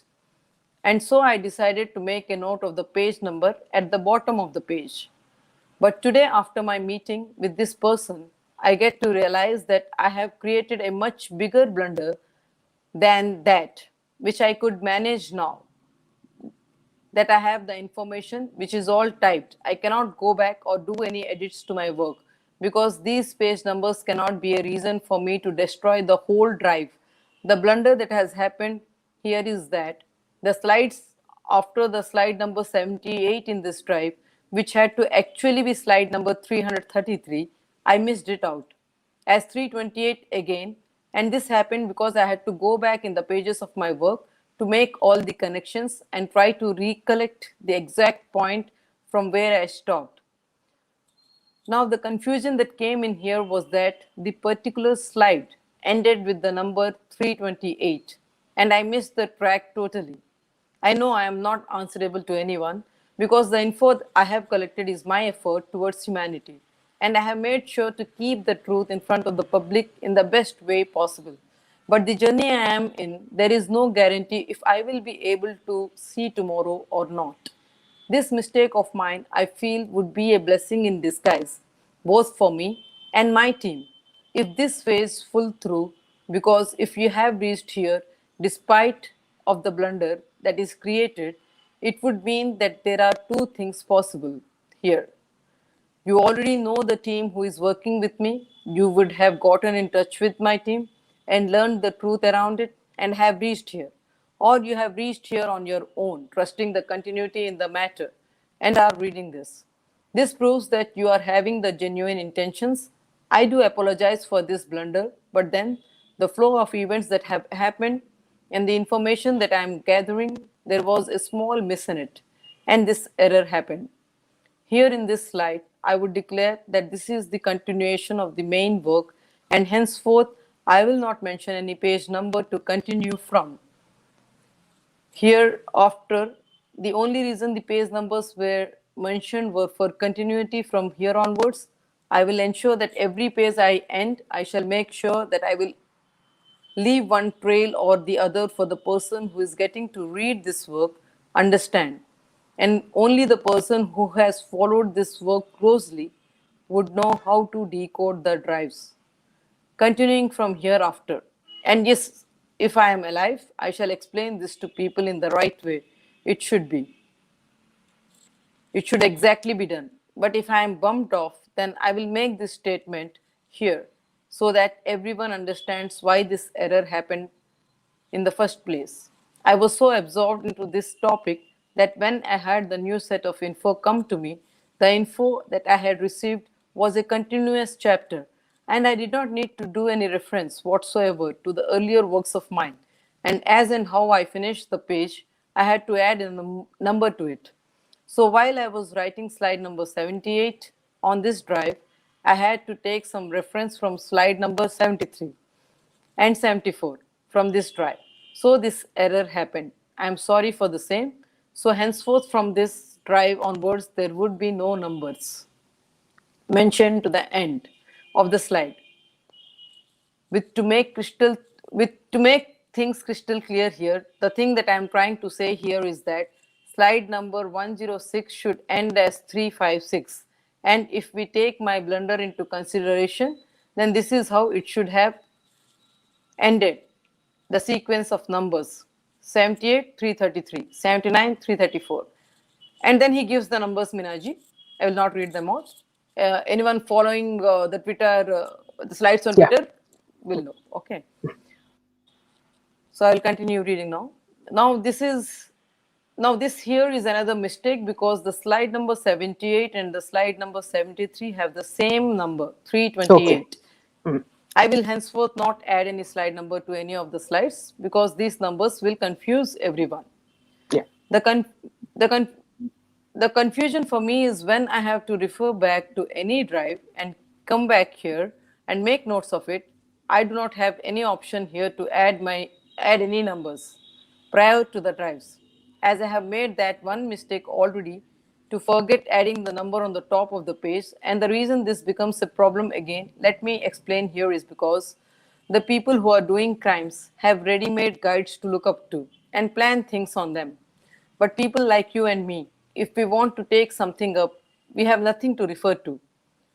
And so I decided to make a note of the page number at the bottom of the page. But today, after my meeting with this person, I get to realize that I have created a much bigger blunder than that, which I could manage now that I have the information which is all typed. I cannot go back or do any edits to my work because these page numbers cannot be a reason for me to destroy the whole drive. The blunder that has happened here is that the slides after the slide number 78 in this drive, which had to actually be slide number 333, I missed it out as 328 again, and this happened because I had to go back in the pages of my work to make all the connections and try to recollect the exact point from where I stopped. Now, the confusion that came in here was that the particular slide ended with the number 328, and I missed the track totally. I know I am not answerable to anyone because the info I have collected is my effort towards humanity, and I have made sure to keep the truth in front of the public in the best way possible. But the journey I am in, there is no guarantee if I will be able to see tomorrow or not. This mistake of mine, I feel, would be a blessing in disguise, both for me and my team, if this phase full through, because if you have reached here, despite of the blunder that is created, it would mean that there are two things possible here. You already know the team who is working with me. You would have gotten in touch with my team and learned the truth around it and have reached here. Or you have reached here on your own, trusting the continuity in the matter and are reading this. This proves that you are having the genuine intentions. I do apologize for this blunder, but then the flow of events that have happened and the information that I am gathering, there was a small miss in it, and this error happened. Here in this slide, I would declare that this is the continuation of the main work, and henceforth I will not mention any page number to continue from. Hereafter, the only reason the page numbers were mentioned were for continuity from here onwards. I will ensure that every page I end, I shall make sure that I will leave one trail or the other for the person who is getting to read this work understand, and only the person who has followed this work closely would know how to decode the drives continuing from hereafter. And yes, if I am alive, I shall explain this to people in the right way. It should exactly be done. But if I am bumped off, then I will make this statement here so that everyone understands why this error happened in the first place. I was so absorbed into this topic that when I had the new set of info come to me, the info that I had received was a continuous chapter, and I did not need to do any reference whatsoever to the earlier works of mine. And as and how I finished the page, I had to add a number to it. So while I was writing slide number 78 on this drive, I had to take some reference from slide number 73 and 74 from this drive. So this error happened. I am sorry for the same. So henceforth from this drive onwards, there would be no numbers mentioned to the end of the slide. With to make things crystal clear here, the thing that I am trying to say here is that slide number 106 should end as 356, and if we take my blunder into consideration, then this is how it should have ended: the sequence of numbers 78 333, 79 334, and then he gives the numbers, Minaji. I will not read them all. Anyone following the slides on Yeah. Twitter will know. Okay. So I'll continue reading now. Now this is now this here is another mistake because the slide number 78 and the slide number 73 have the same number, Okay. 328. I will henceforth not add any slide number to any of the slides because these numbers will confuse everyone. Yeah. The, con- the, con- the confusion for me is when I have to refer back to any drive and come back here and make notes of it. I do not have any option here to add any numbers prior to the drives, as I have made that one mistake already to forget adding the number on the top of the page. And the reason this becomes a problem again, let me explain here, is because the people who are doing crimes have ready made guides to look up to and plan things on them. But people like you and me, if we want to take something up, we have nothing to refer to.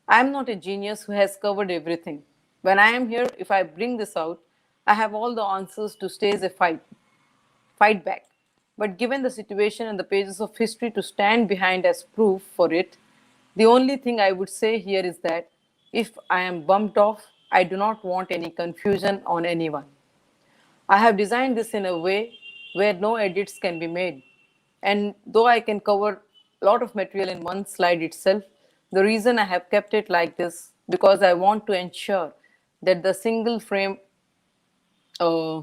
I am not a genius who has covered everything. When I am here, if I bring this out, I have all the answers to stage a fight back. But given the situation and the pages of history to stand behind as proof for it, the only thing I would say here is that if I am bumped off, I do not want any confusion on anyone. I have designed this in a way where no edits can be made. And though I can cover a lot of material in one slide itself, the reason I have kept it like this because I want to ensure that the single frame uh,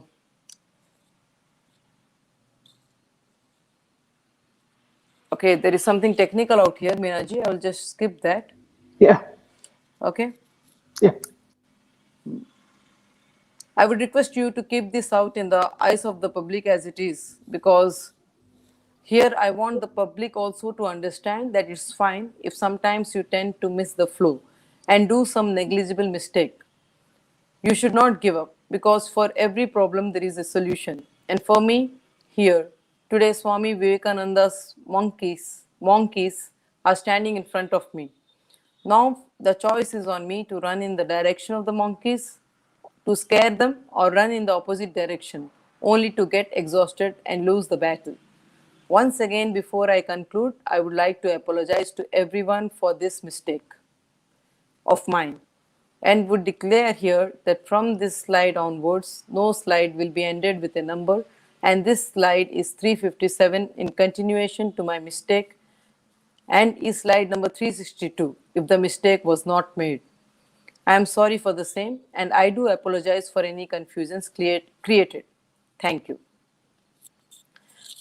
okay, there is something technical out here, Minaji. I will just skip that. Yeah. Okay. Yeah. I would request you to keep this out in the eyes of the public as it is, because here I want the public also to understand that it's fine if sometimes you tend to miss the flow and do some negligible mistake. You should not give up because for every problem there is a solution. And for me, here, today Swami Vivekananda's monkeys are standing in front of me. Now the choice is on me to run in the direction of the monkeys, to scare them, or run in the opposite direction, only to get exhausted and lose the battle. Once again, before I conclude, I would like to apologize to everyone for this mistake of mine and would declare here that from this slide onwards, no slide will be ended with a number, and this slide is 357 in continuation to my mistake and is slide number 362 if the mistake was not made. I am sorry for the same and I do apologize for any confusions created. Thank you.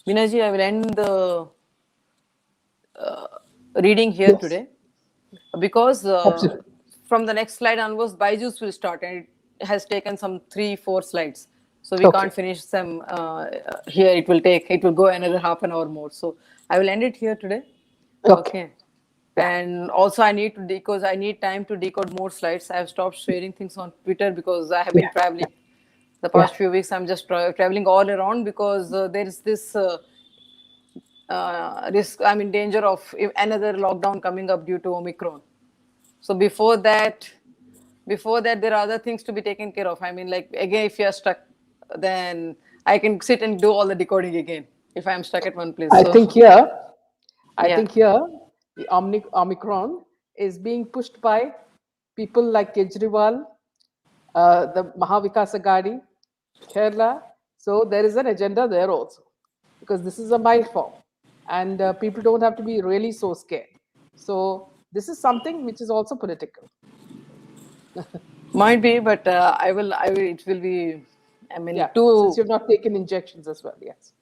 Minaji, I will end the reading here Yes. today because Absolutely. from the next slide onwards, Byju's will start and it has taken some 3-4 slides. So we Okay. can't finish them here. It will go another half an hour more. So I will end it here today. Okay. Okay. Yeah. And also I need to because I need time to decode more slides. I have stopped sharing things on Twitter because I have been Yeah. traveling. The Yeah. past few weeks I'm just traveling all around because there is this risk. I'm in danger of another lockdown coming up due to Omicron. So before that, there are other things to be taken care of. I mean, like again, if you're stuck, then I can sit and do all the decoding again if I'm stuck at one place. I So think here, I yeah, think here, the Omicron is being pushed by people like Kejriwal, the Mahavikas Agadi, Kerala. So there is an agenda there also, because this is a mild form, and people don't have to be really so scared. So this is something which is also political. Might be, but it will be, I mean, Yeah, since to, you've not taken injections as well. Yes.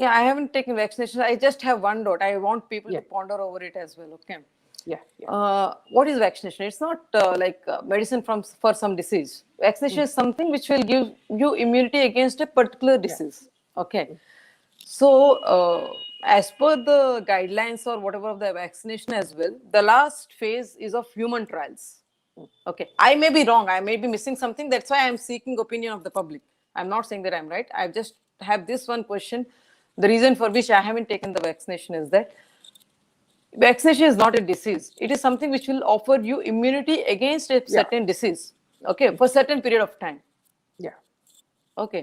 yeah, I haven't taken vaccination. I just have one dot. I want people to Yeah. ponder over it as well. Okay. Yeah. Yeah. What is vaccination? It's not like medicine for some disease. Vaccination Mm. is something which will give you immunity against a particular Yeah. disease. Okay. So, as per the guidelines or whatever of the vaccination as well, the last phase is of human trials. Okay, I may be wrong. I may be missing something. That's why I'm seeking opinion of the public. I'm not saying that I'm right. I just have this one question. The reason for which I haven't taken the vaccination is that vaccination is not a disease. It is something which will offer you immunity against a Yeah. certain disease. Okay, for a certain period of time. Yeah. Okay.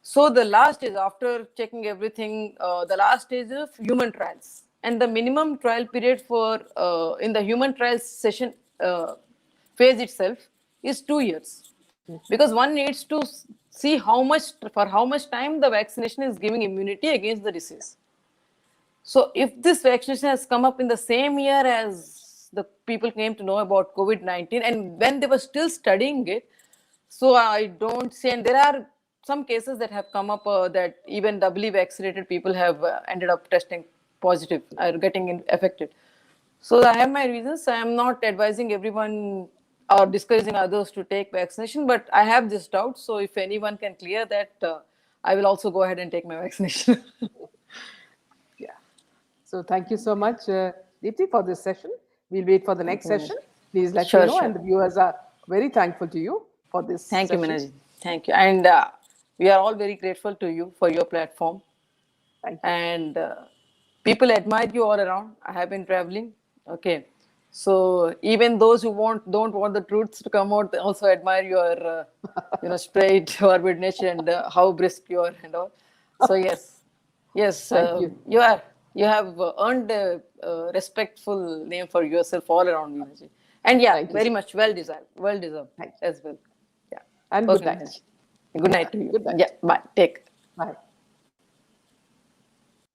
So the last stage, after checking everything, the last stage is human trials, and the minimum trial period for in the human trials session phase itself is 2 years, because one needs to see how much time the vaccination is giving immunity against the disease. So if this vaccination has come up in the same year as the people came to know about COVID-19, and when they were still studying it, so I don't see, and there are some cases that have come up that even doubly vaccinated people have ended up testing positive or getting affected. So I have my reasons. I am not advising everyone or discouraging others to take vaccination, but I have this doubt. So if anyone can clear that, I will also go ahead and take my vaccination. Yeah. So thank you so much, Deepti, for this session. We'll wait for the Thank next you, Manoj. session. Please let me Sure, know, sure. and the viewers are very thankful to you for this Thank you, session. Manoj. Thank you. And we are all very grateful to you for your platform. Thank you. And people admire you all around. I have been traveling. Okay. So even those who don't want the truths to come out, they also admire your, straight forward nature and how brisk you are and all. So yes, yes, Thank you. you have earned a respectful name for yourself all around, Meenaji. And yeah, Thank you very so much much. well deserved Thank you. as well. Yeah. And good Okay, night. Meenaji. Good night to you. Good night. Yeah. Bye. Take. Bye.